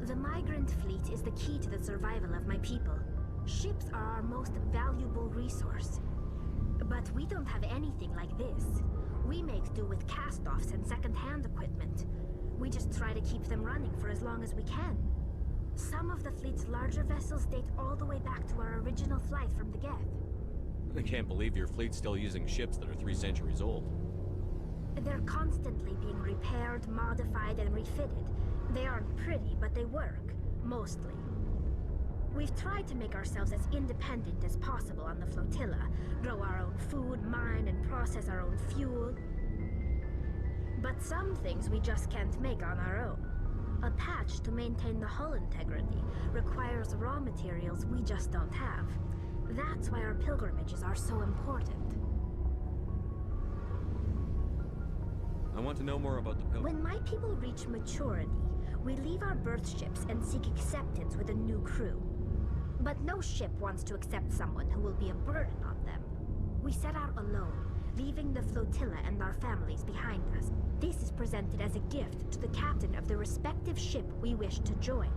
The migrant fleet is the key to the survival of my people. Ships are our most valuable resource. But we don't have anything like this. We make do with cast-offs and second-hand equipment. We just try to keep them running for as long as we can. Some of the fleet's larger vessels date all the way back to our original flight from the Geth. I can't believe your fleet's still using ships that are 3 centuries old. They're constantly being repaired, modified, and refitted. They aren't pretty, but they work. Mostly. We've tried to make ourselves as independent as possible on the flotilla. Grow our own food, mine, and process our own fuel. But some things we just can't make on our own. A patch to maintain the hull integrity requires raw materials we just don't have. That's why our pilgrimages are so important. I want to know more about the pilgrim. When my people reach maturity, we leave our birth ships and seek acceptance with a new crew. But no ship wants to accept someone who will be a burden on them. We set out alone, leaving the flotilla and our families behind us. This is presented as a gift to the captain of the respective ship we wish to join.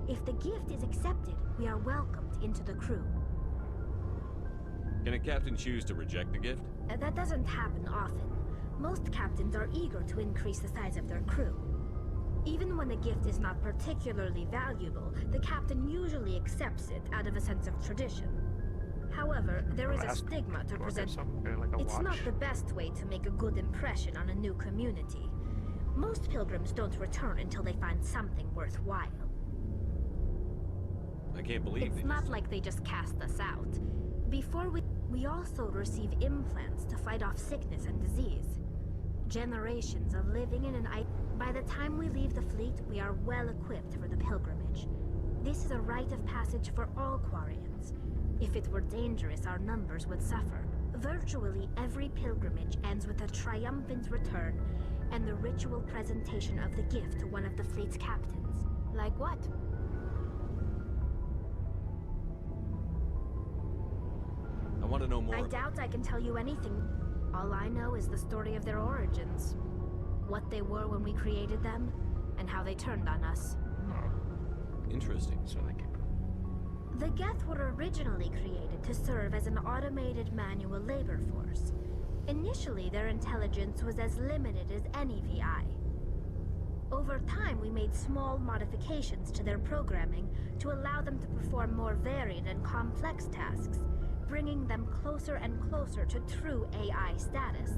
If the gift is accepted, we are welcomed into the crew. Can a captain choose to reject the gift? That doesn't happen often. Most captains are eager to increase the size of their crew. Even when a gift is not particularly valuable, the captain usually accepts it out of a sense of tradition. However, there is a stigma to present. It's not the best way to make a good impression on a new community. Most pilgrims don't return until they find something worthwhile. I can't believe It's not like they just cast us out. Before we also receive implants to fight off sickness and disease. Generations of living in an By the time we leave the fleet, we are well equipped for the pilgrimage. This is a rite of passage for all Quarians. If it were dangerous, our numbers would suffer. Virtually every pilgrimage ends with a triumphant return and the ritual presentation of the gift to one of the fleet's captains. Like what? I want to know more. I doubt I can tell you anything. All I know is the story of their origins. What they were when we created them, and how they turned on us. Interesting. So they can... The Geth were originally created to serve as an automated manual labor force. Initially, their intelligence was as limited as any VI. Over time, we made small modifications to their programming to allow them to perform more varied and complex tasks, bringing them closer and closer to true AI status.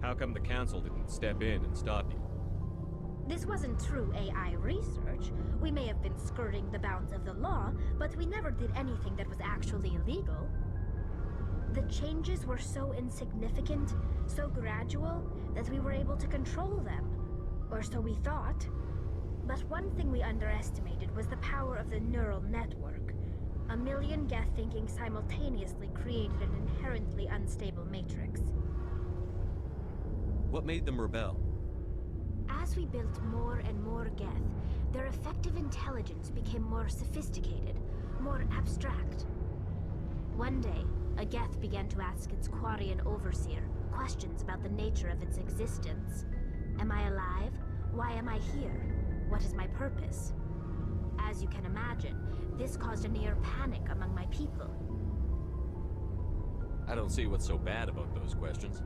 How come the Council didn't step in and stop you? This wasn't true AI research. We may have been skirting the bounds of the law, but we never did anything that was actually illegal. The changes were so insignificant, so gradual, that we were able to control them. Or so we thought. But one thing we underestimated was the power of the neural network. A million Geth thinking simultaneously created an inherently unstable matrix. What made them rebel? As we built more and more Geth, their effective intelligence became more sophisticated, more abstract. One day, a Geth began to ask its Quarian overseer questions about the nature of its existence. Am I alive? Why am I here? What is my purpose? As you can imagine, this caused a near panic among my people. I don't see what's so bad about those questions.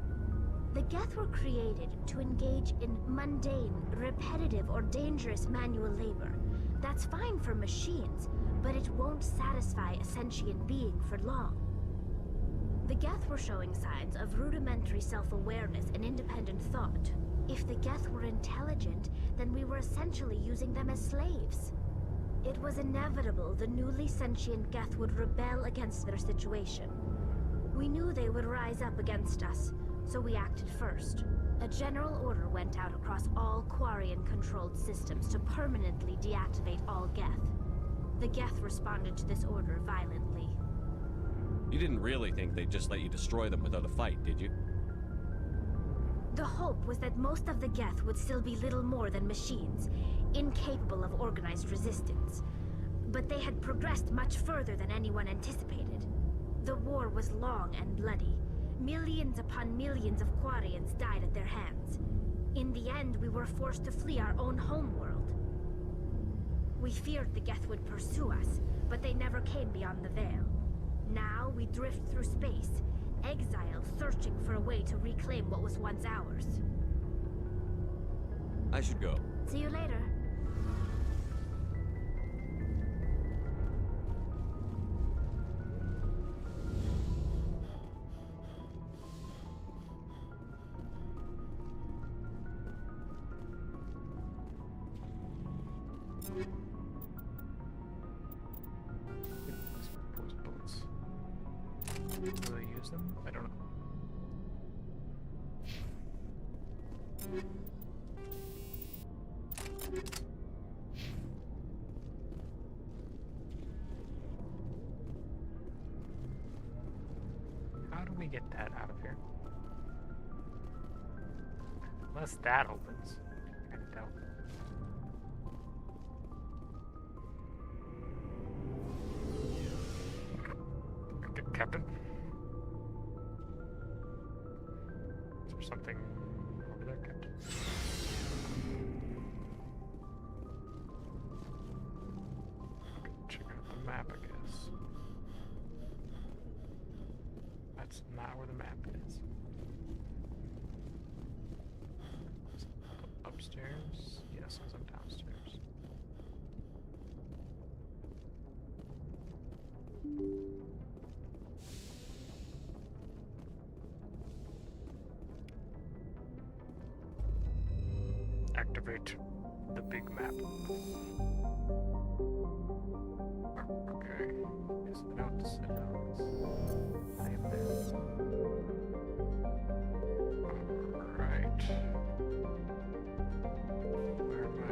The Geth were created to engage in mundane, repetitive, or dangerous manual labor. That's fine for machines, but it won't satisfy a sentient being for long. The Geth were showing signs of rudimentary self-awareness and independent thought. If the Geth were intelligent, then we were essentially using them as slaves. It was inevitable the newly sentient Geth would rebel against their situation. We knew they would rise up against us, so we acted first. A general order went out across all Quarian-controlled systems to permanently deactivate all Geth. The Geth responded to this order violently. You didn't really think they'd just let you destroy them without a fight, did you? The hope was that most of the Geth would still be little more than machines, incapable of organized resistance. But they had progressed much further than anyone anticipated. The war was long and bloody. Millions upon millions of Quarians died at their hands. In the end, we were forced to flee our own homeworld. We feared the Geth would pursue us, but they never came beyond the Veil. Now we drift through space, exile searching for a way to reclaim what was once ours. I should go. See you later. Do I use them? I don't know. How do we get that out of here? Unless that opens. I doubt. Captain? Is there something over there, Captain? Okay, check out the map, I guess. That's not where the map is. activate the big map. Okay. Yes, notes. I am there. Alright. Where am I?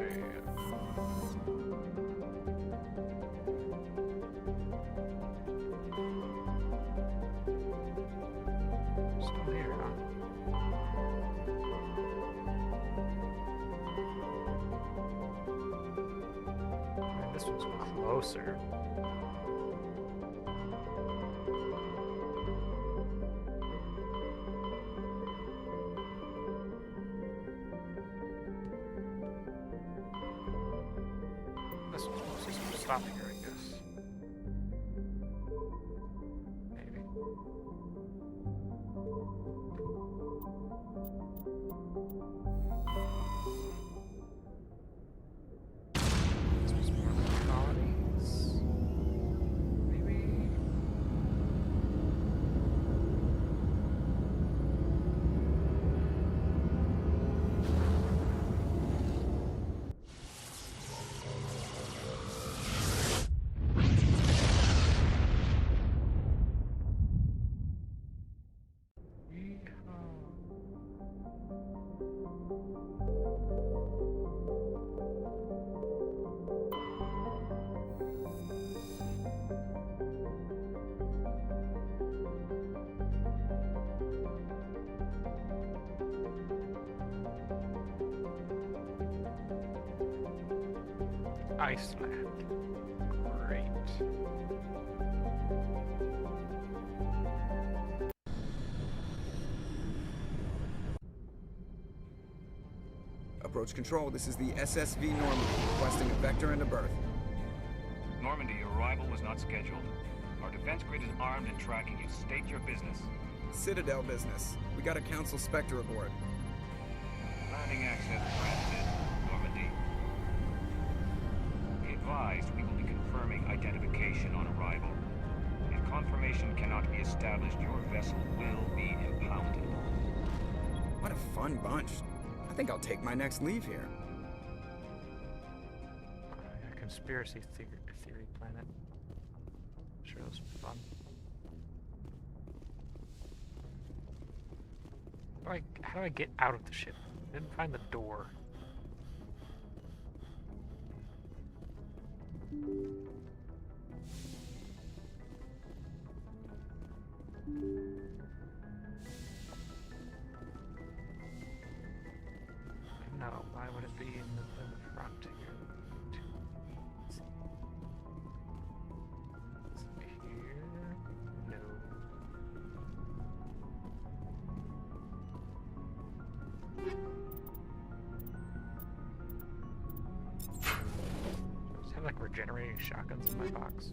Still here, huh? Man, this one's closer. This one's closest. We'll stop here, I guess. Maybe. This was more like colonies. Maybe. Iceland. Great. Approach control, this is the SSV Normandy, requesting a vector and a berth. Normandy, your arrival was not scheduled. Our defense grid is armed and tracking you. State your business. Citadel business. We got a Council Spectre aboard. Landing access granted, Normandy. Be advised, we will be confirming identification on arrival. If confirmation cannot be established, your vessel will be impounded. What a fun bunch. I think I'll take my next leave here. A conspiracy theory planet. Sure, this was fun. How do I get out of the ship? I didn't find the door. No, why would it be in the front here? Here? No. I just have like regenerating shotguns in my box.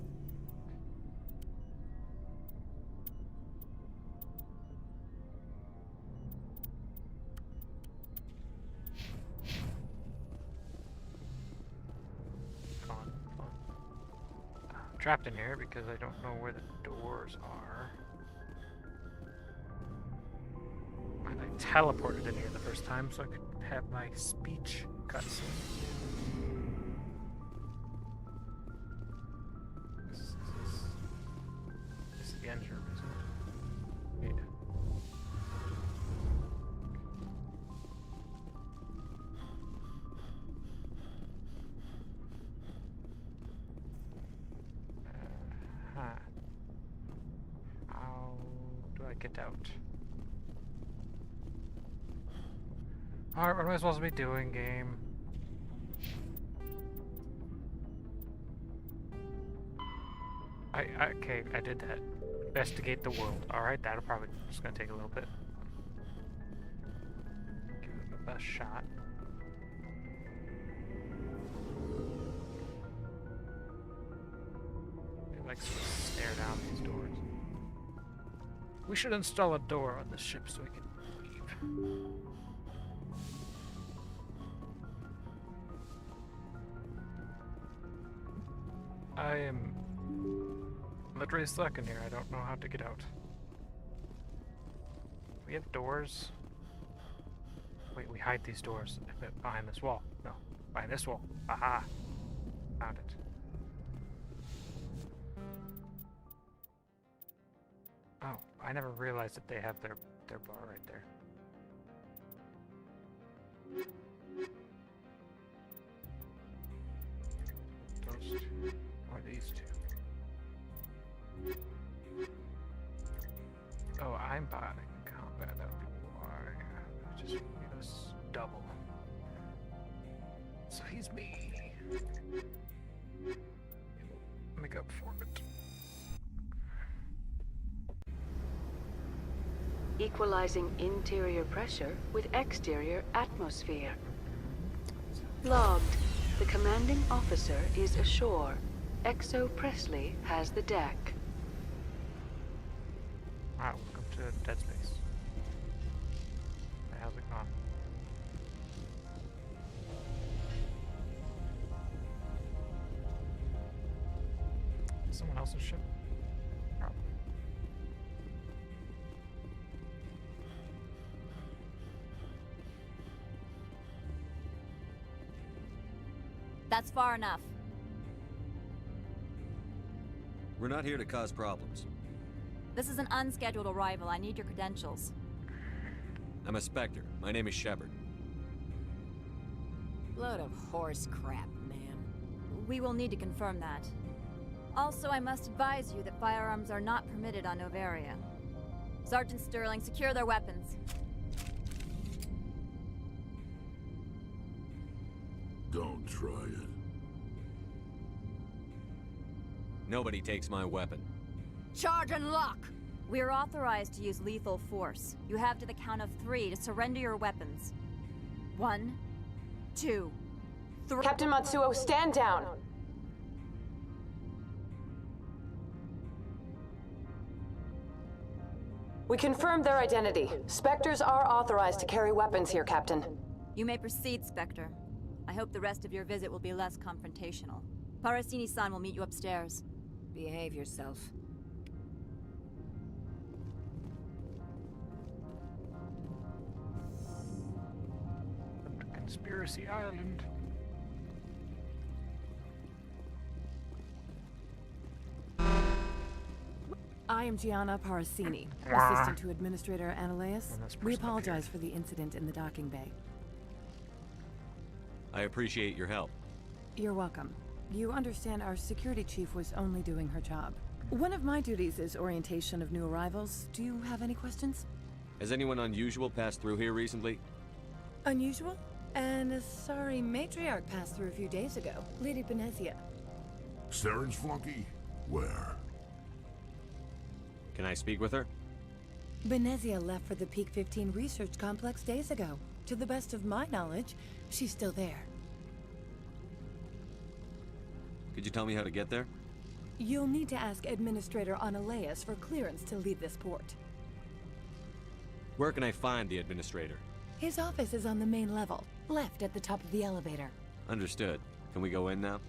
Trapped in here because I don't know where the doors are. And I teleported in here the first time so I could have my speech cutscene. This is the engine room, isn't it? Yeah. How do I get out? Alright, what am I supposed to be doing, game? Okay, I did that. Investigate the world. Alright, that'll probably just gonna take a little bit. Give it the best shot. It likes to stare down these doors. We should install a door on this ship so we can leave. I am literally stuck in here. I don't know how to get out. We have doors. Wait, we hide these doors behind this wall. No, behind this wall. Aha! Found it. Oh, I never realized that they have their bar right there. Those two. Or these two. Oh, I'm bot in combat. That would be why. Just make us double. So he's me. Make up for it. Equalizing interior pressure with exterior atmosphere. Logged. The commanding officer is ashore. Exo Presley has the deck. Alright, welcome to Dead Space. Hey, how's it going? Someone else's ship? Probably. That's far enough. We're not here to cause problems. This is an unscheduled arrival. I need your credentials. I'm a Spectre. My name is Shepard. Load of horse crap, man. We will need to confirm that. Also, I must advise you that firearms are not permitted on Novaria. Sergeant Sterling, secure their weapons. Don't try it. Nobody takes my weapon. Charge and lock! We are authorized to use lethal force. You have to the count of 3 to surrender your weapons. 1, 2, 3. Captain Matsuo, stand down! We confirmed their identity. Spectres are authorized to carry weapons here, Captain. You may proceed, Spectre. I hope the rest of your visit will be less confrontational. Parasini-san will meet you upstairs. Behave yourself. Conspiracy Island. I am Gianna Parasini, assistant to Administrator Ananias. We apologize for the incident in the docking bay. I appreciate your help. You're welcome. You understand our security chief was only doing her job. One of my duties is orientation of new arrivals. Do you have any questions? Has anyone unusual passed through here recently? Unusual? And a sorry matriarch passed through a few days ago. Lady Benezia. Saren's flunky? Where? Can I speak with her? Benezia left for the Peak 15 research complex days ago. To the best of my knowledge, she's still there. Could you tell me how to get there? You'll need to ask Administrator Ananias for clearance to leave this port. Where can I find the administrator? His office is on the main level, left at the top of the elevator. Understood. Can we go in now?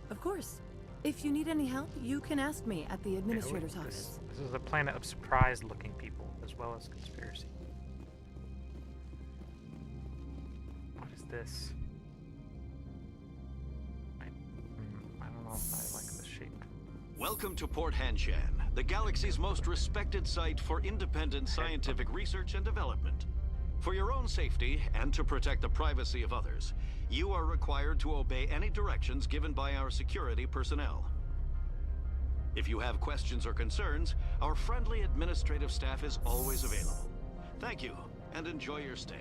Of course. If you need any help, you can ask me at the administrator's office. This is a planet of surprised-looking people, as well as conspiracy. What is this? I don't know if I like this shape. Welcome to Port Hanshan, the galaxy's most respected site for independent scientific research and development. For your own safety and to protect the privacy of others, you are required to obey any directions given by our security personnel. If you have questions or concerns, our friendly administrative staff is always available. Thank you, and enjoy your stay.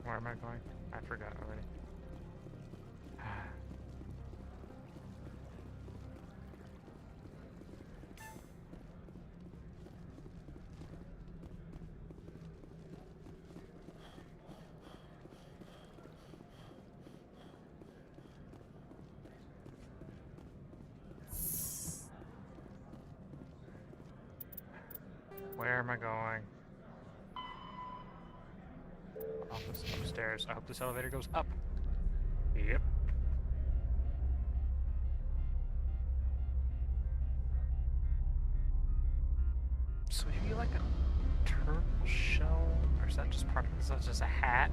Where am I going? I forgot already. Where am I going? Office upstairs. I hope this elevator goes up. Yep. So are you like a turtle shell? Or is that just part of it? Is that just a hat?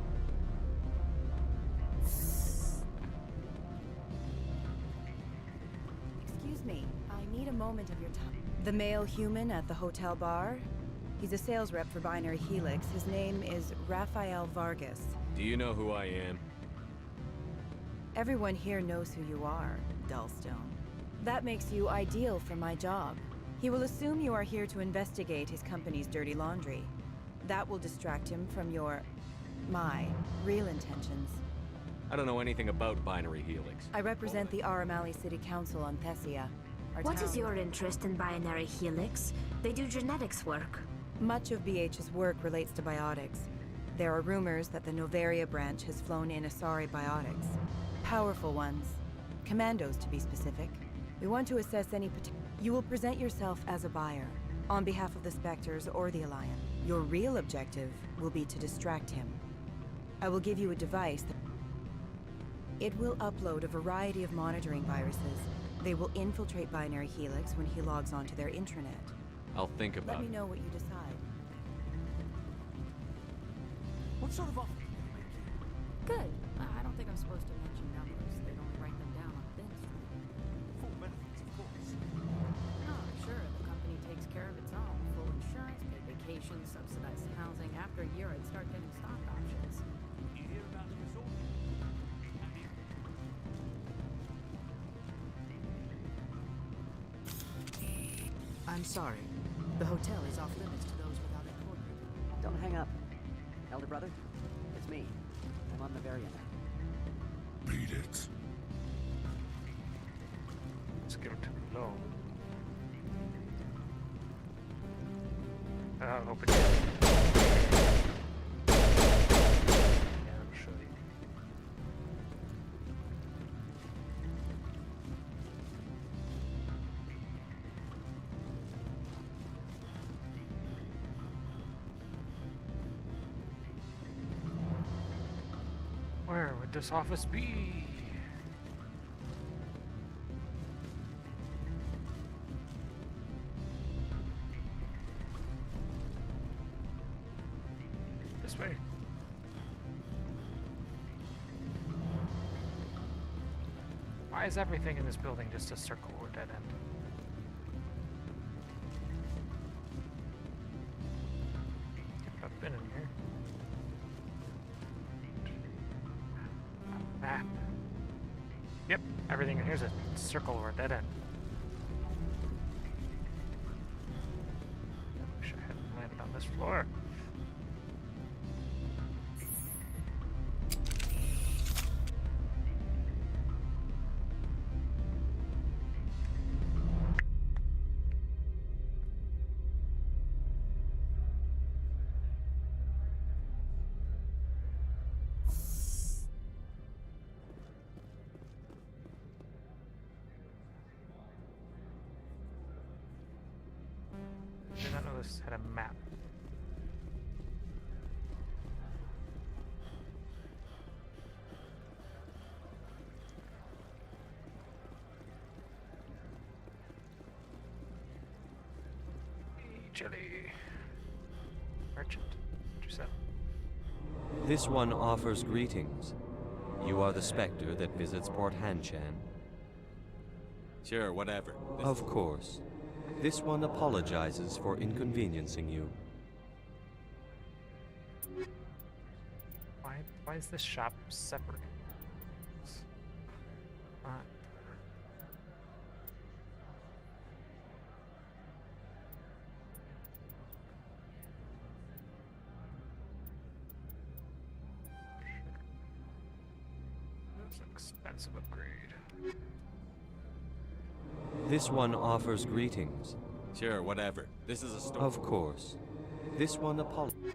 Excuse me, I need a moment of your time. The male human at the hotel bar? He's a sales rep for Binary Helix. His name is Rafael Vargas. Do you know who I am? Everyone here knows who you are, Dullstone. That makes you ideal for my job. He will assume you are here to investigate his company's dirty laundry. That will distract him from my real intentions. I don't know anything about Binary Helix. I represent the Aramali City Council on Thessia. What is your interest in Binary Helix? They do genetics work. Much of BH's work relates to biotics. There are rumors that the Novaria branch has flown in Asari biotics. Powerful ones. Commandos, to be specific. We want to assess any potential. You will present yourself as a buyer, on behalf of the Spectres or the Alliance. Your real objective will be to distract him. I will give you a device that... It will upload a variety of monitoring viruses. They will infiltrate Binary Helix when he logs onto their intranet. I'll think about Let me it. know what you decide. What sort of offer? Good. I don't think I'm supposed to mention numbers. They don't write them down on things. Full benefits, of course. No, sure, the company takes care of its own. Full insurance, paid vacations, subsidized housing. After a year, I'd start getting stock options. You hear about the resort? I'm sorry. The hotel is off limits to those without a court. Don't hang up. Elder brother, it's me. I'm on Novaria now. Beat it. Let's give it to low. I hope it. Yeah, I'll show you. Where would this office be? This way. Why is everything in this building just a circle or dead end? I've been in here. Map. Yep, everything in here is a circle or a dead end. Wish I hadn't landed on this floor. I did not know this had a map. Chili. Merchant. What you said? This one offers greetings. You are the Spectre that visits Port Hanshan. Sure, whatever. Of course. This one apologizes for inconveniencing you. Why is this shop separate? That's an expensive upgrade. This one offers greetings. Sure, whatever. This is a store. Of course. This one apologizes.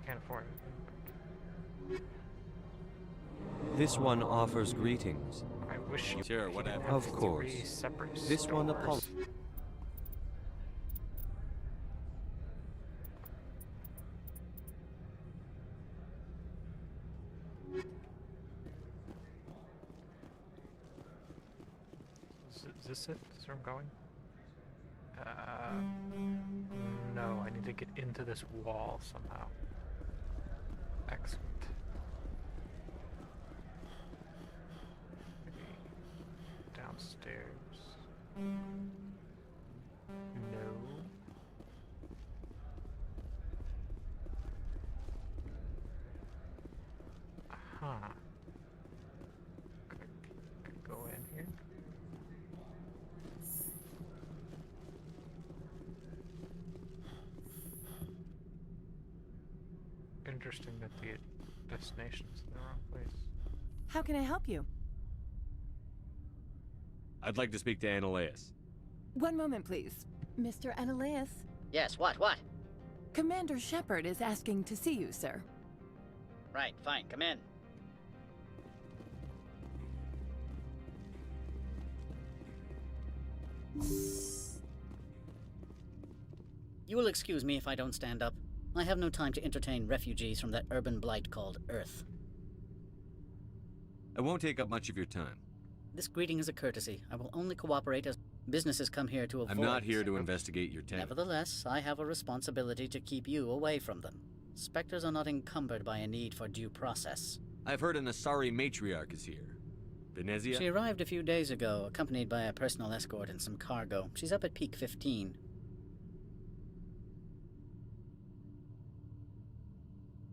Can't afford it. This one offers greetings. I wish you Sure, whatever. Of three course. separate This one stores. apologizes. Is this it? Is this where I'm going? No, I need to get into this wall somehow. Excellent. Maybe downstairs. No. Huh. Could go in here. Interesting that the destination's in the wrong place. How can I help you? I'd like to speak to Annaleus. One moment, please. Mr. Annaleus? Yes, what? Commander Shepard is asking to see you, sir. Right, fine, come in. You will excuse me if I don't stand up. I have no time to entertain refugees from that urban blight called Earth. I won't take up much of your time. This greeting is a courtesy. I will only cooperate as businesses come here to avoid... I'm not here to investigate your tenant. Nevertheless, I have a responsibility to keep you away from them. Spectres are not encumbered by a need for due process. I've heard an Asari matriarch is here. Venezia? She arrived a few days ago, accompanied by a personal escort and some cargo. She's up at Peak 15.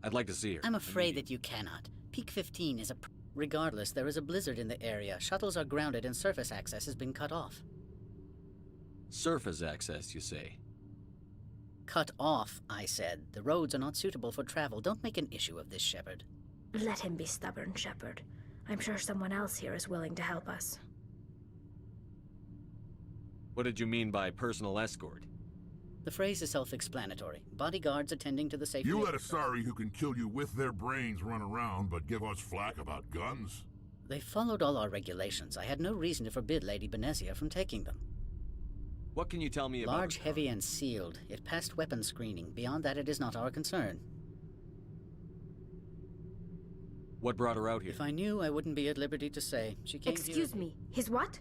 I'd like to see her. I'm afraid that you cannot. Peak 15 is a... Regardless, there is a blizzard in the area. Shuttles are grounded and surface access has been cut off. Surface access, you say? Cut off, I said. The roads are not suitable for travel. Don't make an issue of this, Shepard. Let him be stubborn, Shepard. I'm sure someone else here is willing to help us. What did you mean by personal escort? The phrase is self-explanatory. Bodyguards attending to the safety... You let Asari who can kill you with their brains run around, but give us flack about guns? They followed all our regulations. I had no reason to forbid Lady Benezia from taking them. What can you tell me about... Large, heavy, and sealed. It passed weapons screening. Beyond that, it is not our concern. What brought her out here? If I knew, I wouldn't be at liberty to say. She came Excuse me, his what?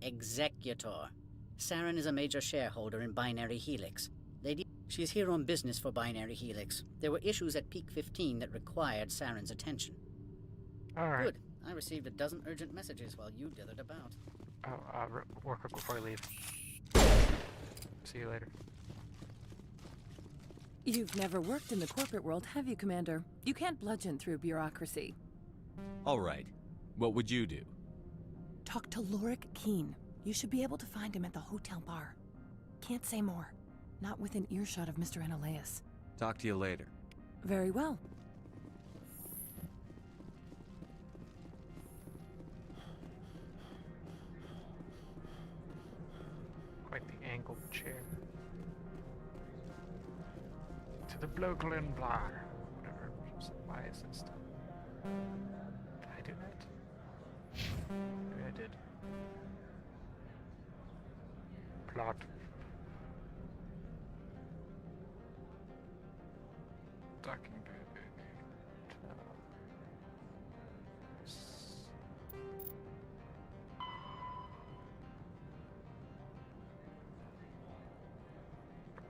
Executor. Saren is a major shareholder in Binary Helix. She's here on business for Binary Helix. There were issues at Peak 15 that required Saren's attention. Alright. Good. I received a dozen urgent messages while you dithered about. Work quick before I leave. See you later. You've never worked in the corporate world, have you, Commander? You can't bludgeon through bureaucracy. All right. What would you do? Talk to Lorik Keene. You should be able to find him at the hotel bar. Can't say more. Not within earshot of Mr. Annaleus. Talk to you later. Very well. Quite the angled chair. To the Bloglin Blar. Whatever. Why is this stuff? Did I do that? Maybe I did. Plot. Docking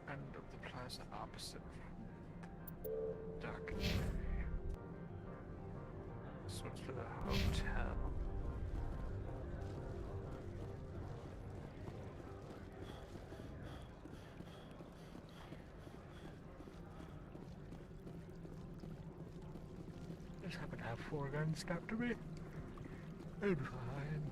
end of the plaza opposite docking bay. So it's for the hotel. Just happen to have 4 guns strapped to me. I'm fine.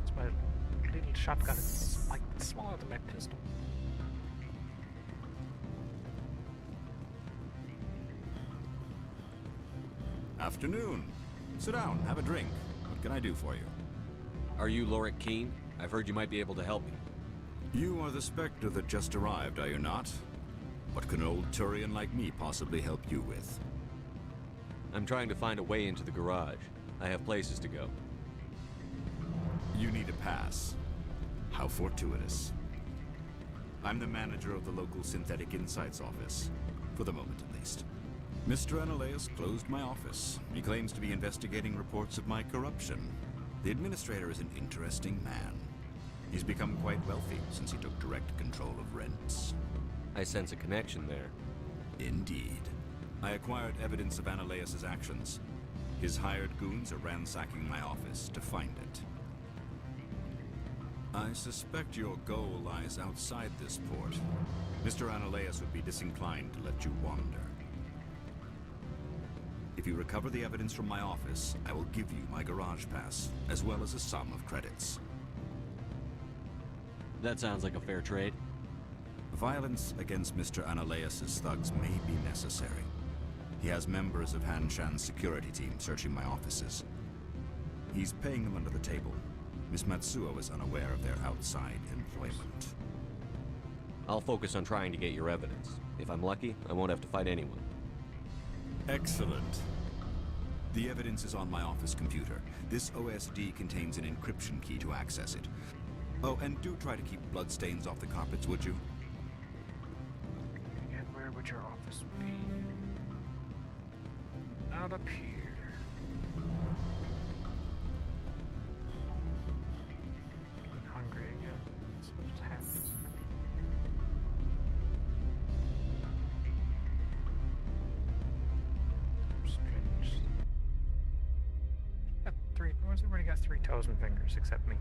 It's my little shotgun. It's like smaller than my pistol. Afternoon. Sit down, have a drink. What can I do for you? Are you Lorik Keene? I've heard you might be able to help me. You are the Spectre that just arrived, are you not? What can an old Turian like me possibly help you with? I'm trying to find a way into the garage. I have places to go. You need a pass. How fortuitous. I'm the manager of the local Synthetic Insights office. For the moment, at least. Mr. Analaeus closed my office. He claims to be investigating reports of my corruption. The administrator is an interesting man. He's become quite wealthy since he took direct control of rents. I sense a connection there. Indeed. I acquired evidence of Analaeus' actions. His hired goons are ransacking my office to find it. I suspect your goal lies outside this port. Mr. Analaeus would be disinclined to let you wander. If you recover the evidence from my office, I will give you my garage pass, as well as a sum of credits. That sounds like a fair trade. Violence against Mr. Analaeus' thugs may be necessary. He has members of Han Shan's security team searching my offices. He's paying them under the table. Miss Matsuo is unaware of their outside employment. I'll focus on trying to get your evidence. If I'm lucky, I won't have to fight anyone. Excellent. The evidence is on my office computer. This OSD contains an encryption key to access it. Oh, and do try to keep bloodstains off the carpets, would you? And where would your office be? Not up here. I'm hungry again. That's what happens. Strange. Got three. Why's everybody got 3 toes and fingers except me?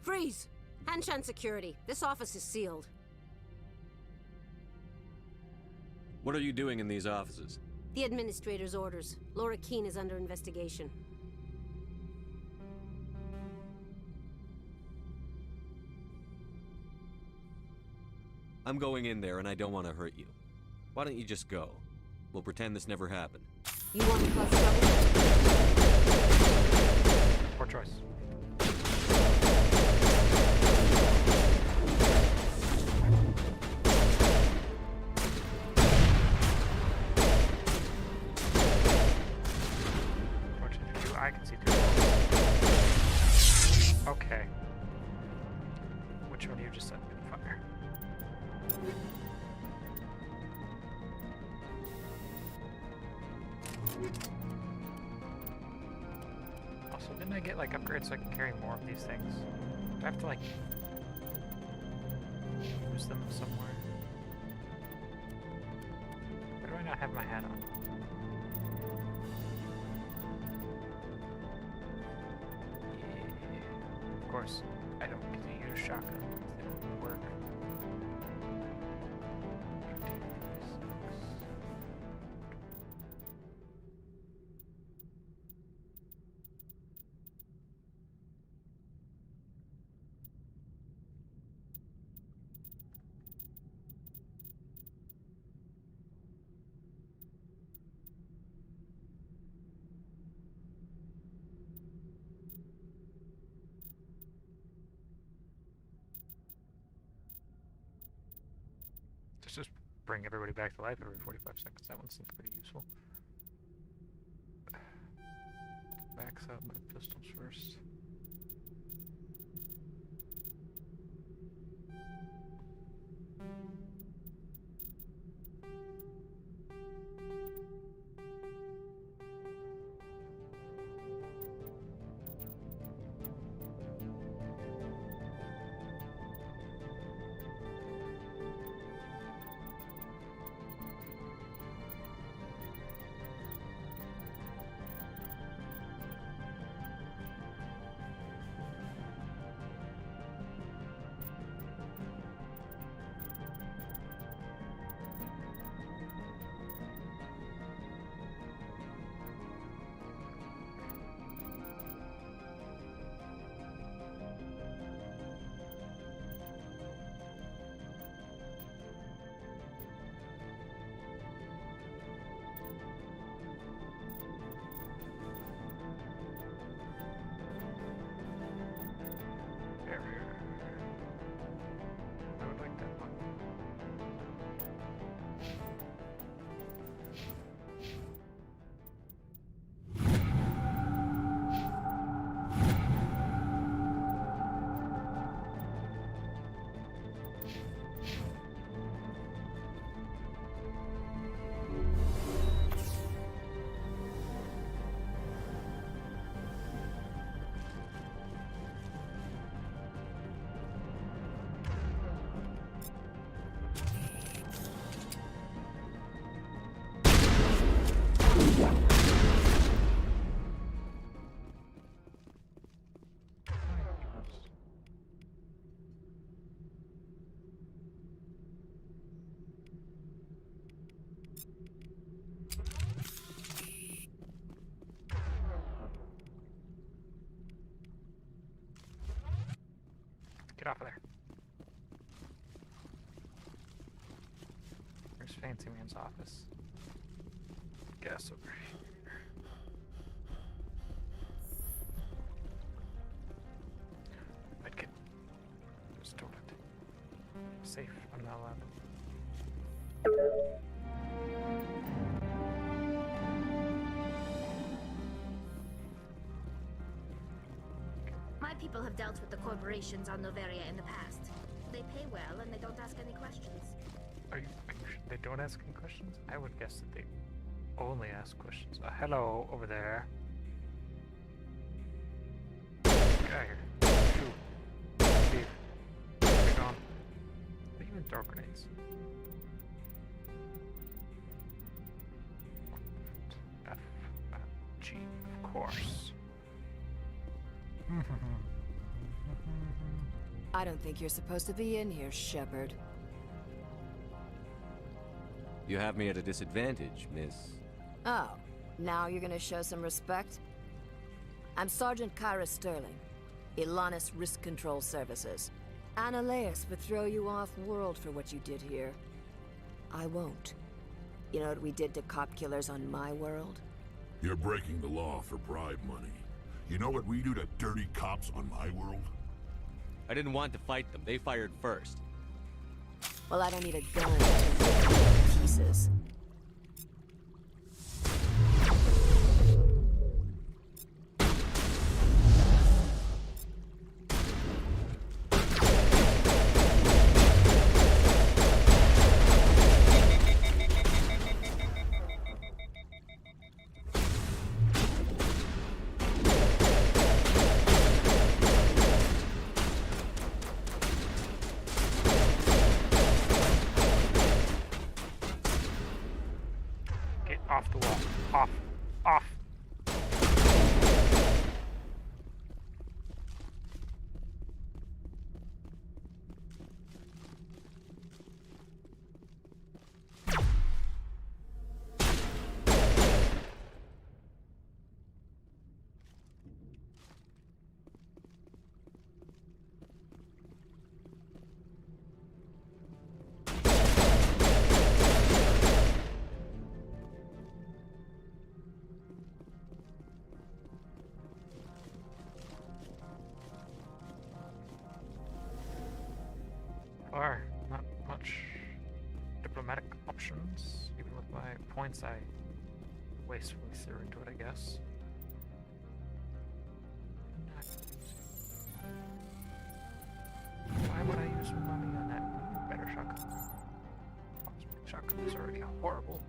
Freeze! Han Shan Security. This office is sealed. What are you doing in these offices? The administrator's orders. Laura Keene is under investigation. I'm going in there and I don't want to hurt you. Why don't you just go? We'll pretend this never happened. You want to cause trouble? Poor choice. I can see through it. Okay. Which one do you just set me on fire? Also, didn't I get like upgrades so I can carry more of these things? Do I have to like use them somewhere? Why do I not have my hat on? Of course, I don't get to use shotguns. They don't work. Just bring everybody back to life every 45 seconds. That one seems pretty useful. Backs up my pistols first. Get off of there. Where's Fancy Man's office? Guess over here. Medkit. Just told it. Safe. I'm not allowed. My people have dealt with the corporations on Noveria in the past. They pay well and they don't ask any questions. Are you sure they don't ask any questions? I would guess that they only ask questions. Hello, over there. Get out of here. Shoot. Leave. Be gone. They even throw grenades. F, G, of course. I don't think you're supposed to be in here, Shepard. You have me at a disadvantage, miss. Oh, now you're gonna show some respect? I'm Sergeant Kyra Sterling, Ilanis Risk Control Services. Ananias would throw you off-world for what you did here. I won't. You know what we did to cop killers on my world? You're breaking the law for bribe money. You know what we do to dirty cops on my world? I didn't want to fight them. They fired first. Well, I don't need a gun to rip you to pieces. Off the wall. Off. Off. Or not much diplomatic options. Even with my points, I wastefully threw into it, I guess. Why would I use money on that better shotgun? Shotgun is already horrible.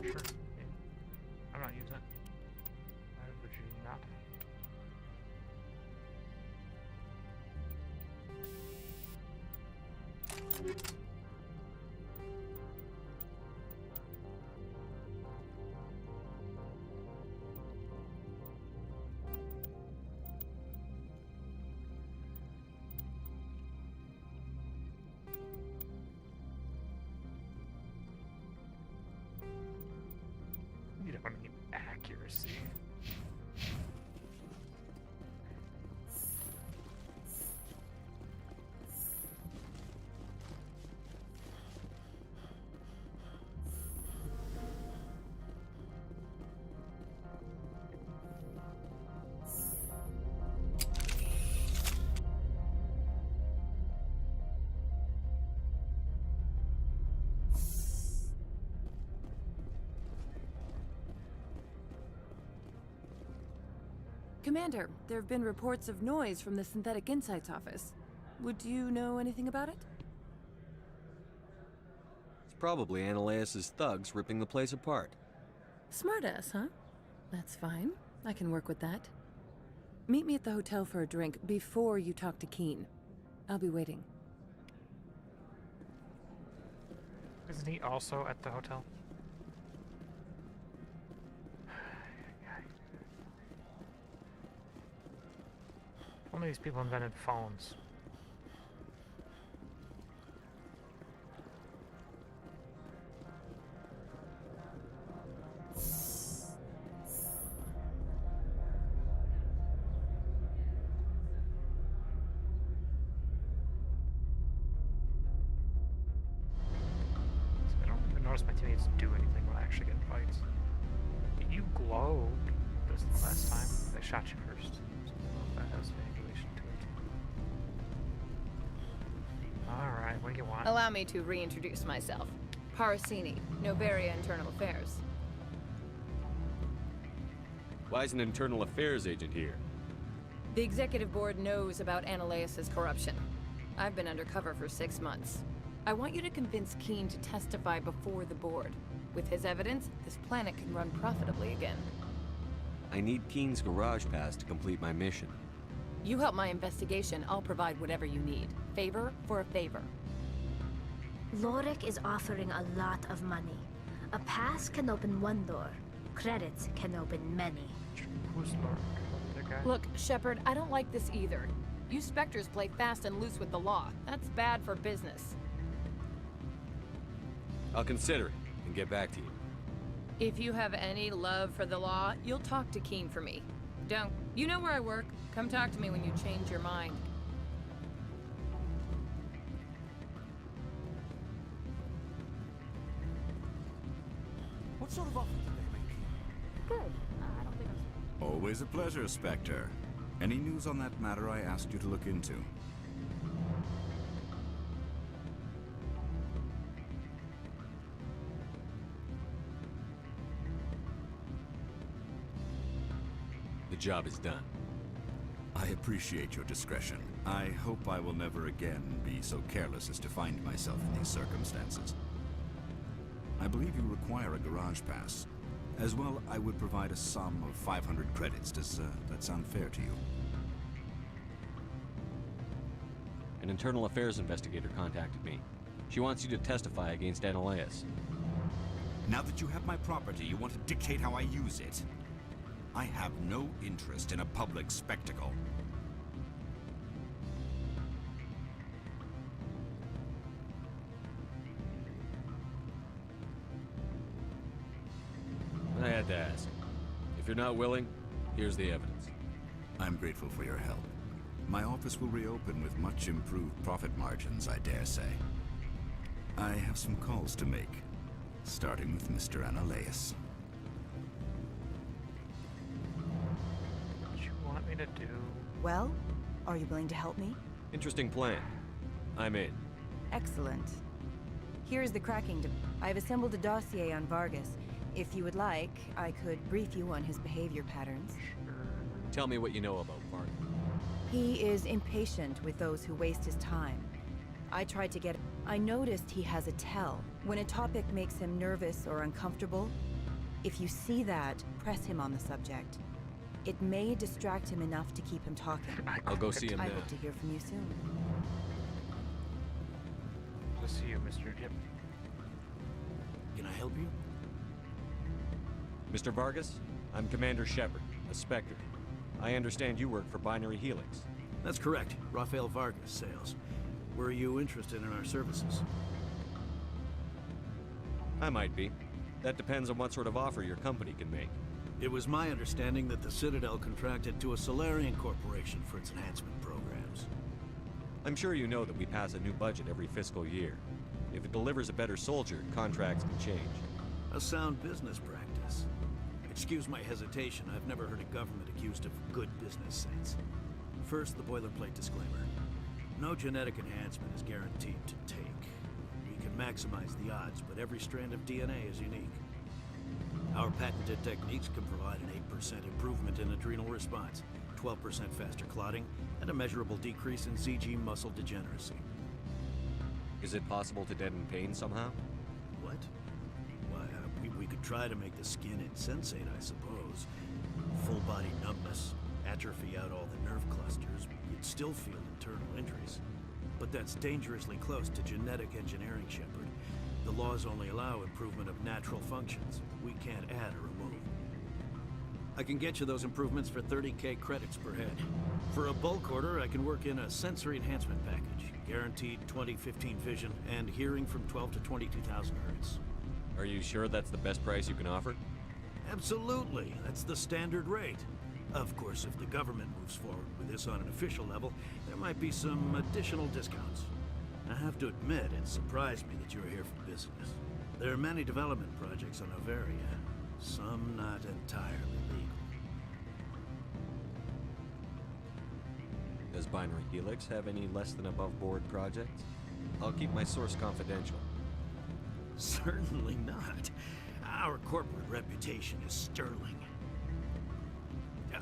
Sure. Yeah. I'm not using it. Why would you not? You don't need accuracy. Commander, there have been reports of noise from the Synthetic Insights office. Would you know anything about it? It's probably Ananias' thugs ripping the place apart. Smartass, huh? That's fine. I can work with that. Meet me at the hotel for a drink before you talk to Keen. I'll be waiting. Isn't he also at the hotel? Only these people invented phones. I don't even notice my teammates do anything when I actually get in fights. You glowed this the last time. I shot you first. So I don't know if that has any relation to it. Alright, what do you want? Allow me to reintroduce myself. Parasini, Noveria Internal Affairs. Why is an internal affairs agent here? The executive board knows about Ananias' corruption. I've been undercover for 6 months. I want you to convince Keen to testify before the board. With his evidence, this planet can run profitably again. I need Keen's garage pass to complete my mission. You help my investigation, I'll provide whatever you need. Favor for a favor. Lorik is offering a lot of money. A pass can open one door. Credits can open many. Who's Lorik? The guy? Look, Shepard, I don't like this either. You Spectres play fast and loose with the law. That's bad for business. I'll consider it and get back to you. If you have any love for the law, you'll talk to Keen for me. Don't. You know where I work. Come talk to me when you change your mind. What sort of offer did they make? Good. I don't think I'm... Always a pleasure, Spectre. Any news on that matter I asked you to look into? The job is done. I appreciate your discretion. I hope I will never again be so careless as to find myself in these circumstances. I believe you require a garage pass. As well, I would provide a sum of 500 credits. Does that sound fair to you? An internal affairs investigator contacted me. She wants you to testify against Ananias. Now that you have my property, you want to dictate how I use it? I have no interest in a public spectacle. I had to ask. If you're not willing, here's the evidence. I'm grateful for your help. My office will reopen with much improved profit margins, I dare say. I have some calls to make, starting with Mr. Ananias. What you want me to do? Well, are you willing to help me? Interesting plan. I'm in. Excellent. Here's the cracking. I've assembled a dossier on Vargas. If you would like, I could brief you on his behavior patterns. Tell me what you know about Vargas. He is impatient with those who waste his time. I noticed he has a tell. When a topic makes him nervous or uncomfortable, if you see that, press him on the subject. It may distract him enough to keep him talking. I'll go see him I now. hope to hear from you soon. Good to see you, Mr. Yip. Can I help you? Mr. Vargas, I'm Commander Shepard, a Spectre. I understand you work for Binary Helix. That's correct. Rafael Vargas, sales. Were you interested in our services? I might be. That depends on what sort of offer your company can make. It was my understanding that the Citadel contracted to a Solarian corporation for its enhancement programs. I'm sure you know that we pass a new budget every fiscal year. If it delivers a better soldier, contracts can change. A sound business practice. Excuse my hesitation, I've never heard a government accused of good business sense. First, the boilerplate disclaimer. No genetic enhancement is guaranteed to take. You can maximize the odds, but every strand of DNA is unique. Our patented techniques can provide an 8% improvement in adrenal response, 12% faster clotting, and a measurable decrease in ZG muscle degeneracy. Is it possible to deaden pain somehow? What? Why, we could try to make the skin insensate, I suppose. Full body numbness, atrophy out all the nerve clusters, you'd still feel internal injuries. But that's dangerously close to genetic engineering, Shepard. The laws only allow improvement of natural functions. We can't add or remove. I can get you those improvements for 30K credits per head. For a bulk order, I can work in a sensory enhancement package. Guaranteed 20/15 vision and hearing from 12 to 22,000 hertz. Are you sure that's the best price you can offer? Absolutely. That's the standard rate. Of course, if the government moves forward with this on an official level, there might be some additional discounts. I have to admit, it surprised me that you're here for business. There are many development projects on Noveria, some not entirely legal. Does Binary Helix have any less than above board projects? I'll keep my source confidential. Certainly not. Our corporate reputation is sterling.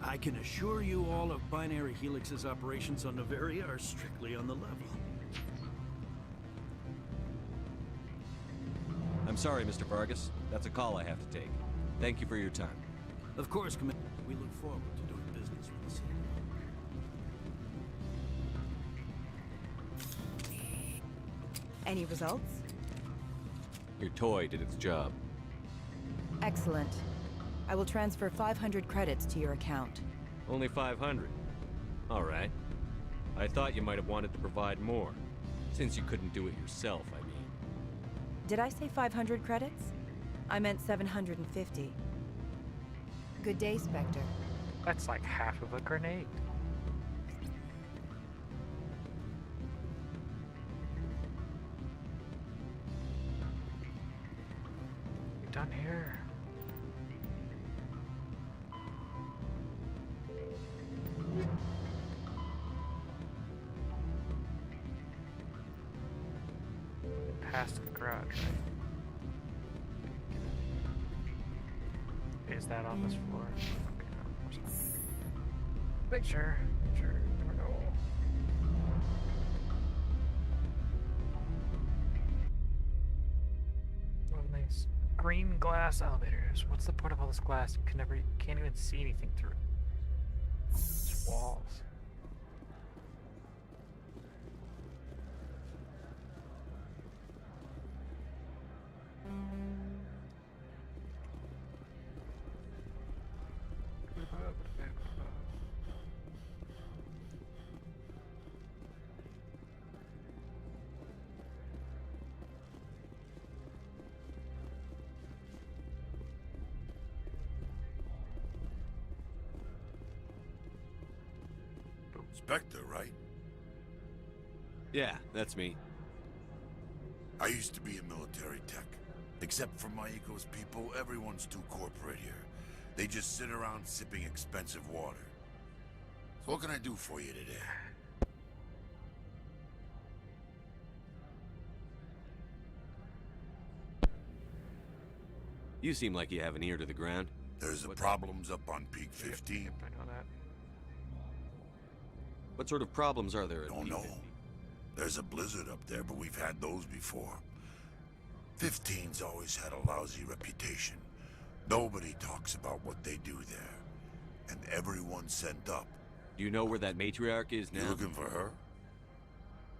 I can assure you all of Binary Helix's operations on Noveria are strictly on the level. I'm sorry, Mr. Vargas. That's a call I have to take. Thank you for your time. Of course, Commander. We look forward to doing business with the city. Any results? Your toy did its job. Excellent. I will transfer 500 credits to your account. Only 500. All right. I thought you might have wanted to provide more, since you couldn't do it yourself, I mean. Did I say 500 credits? I meant 750. Good day, Spectre. That's like half of a grenade. You done here? Past the garage, right? Is that on this floor? Okay, no, of course not. Make sure, never know. One of these green glass elevators. What's the point of all this glass? You can't even see anything through it. It's walls. Spectre, right? Yeah, that's me. I used to be in military tech. Except for Maiko's people, everyone's too corporate here. They just sit around sipping expensive water. So what can I do for you today? You seem like you have an ear to the ground. There's the problems up on Peak 15. Yep, I know that. What sort of problems are there at Don't Peak know. 15? There's a blizzard up there, but we've had those before. 15's always had a lousy reputation. Nobody talks about what they do there. And everyone's sent up. Do you know where that matriarch is now? You looking for her?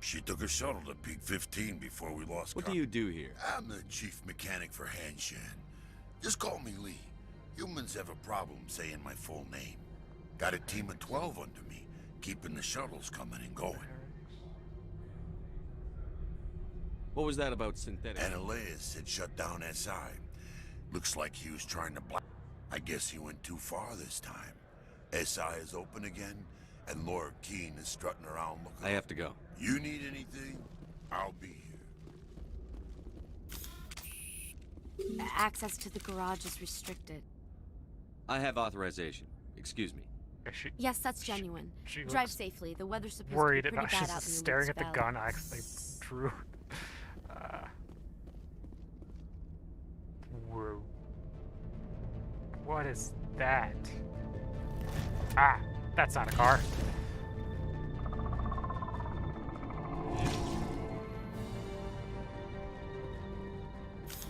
She took a shuttle to Peak 15 before we lost What do you do here? I'm the chief mechanic for Hanshan. Just call me Lee. Humans have a problem saying my full name. Got a team of 12 under me, keeping the shuttles coming and going. What was that about synthetic? Ananias had shut down SI. Looks like he was trying to block. I guess he went too far this time. SI is open again, and Laura Keene is strutting around looking. I have to go. You need anything? I'll be here. Access to the garage is restricted. I have authorization. Excuse me. Yes, that's genuine. She Drive looks safely. The weather's supposed worried to be pretty about. bad out She's in the staring Woods at the Valley. gun I actually drew. Whoa. What is that? Ah, that's not a car.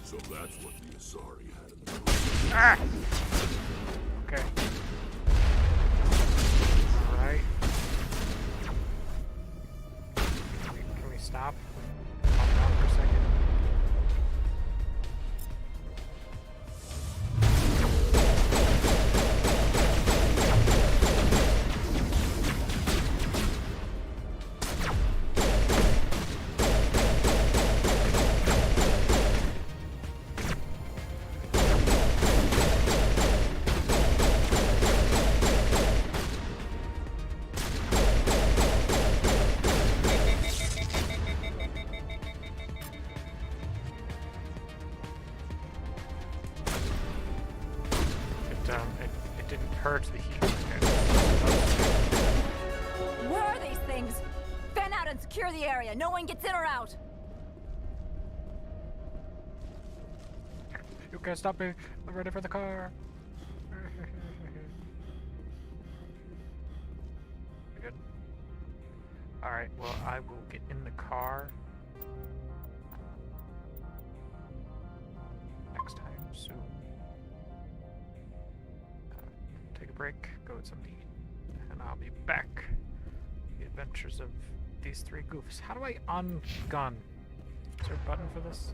So that's what the Asari had in the Ah! Okay. Alright. Can we stop? Calm down for a second. It didn't purge the heat. Where are these things? Fan out and secure the area. No one gets in or out. You can't stop me. I'm ready for the car. Good. Alright, well, I will get in the car next time soon. Take a break, go get something to eat, and I'll be back. The adventures of these three goofs. How do I ungun? Is there a button for this?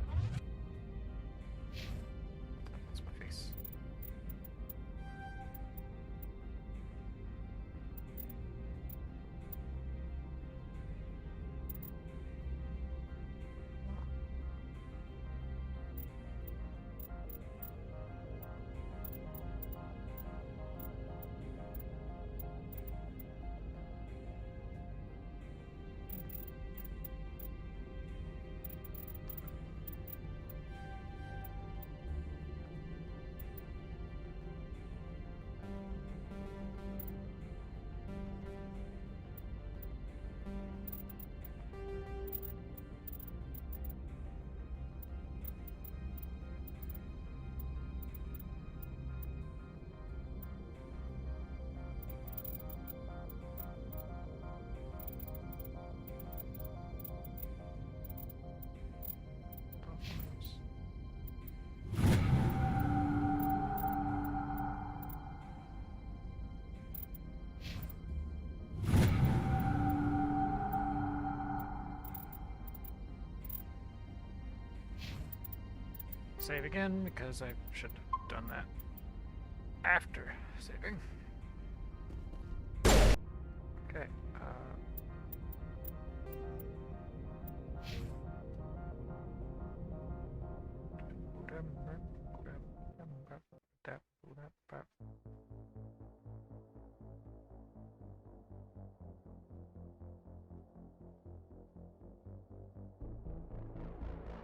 That's my face. Save again, because I should have done that after saving. Okay,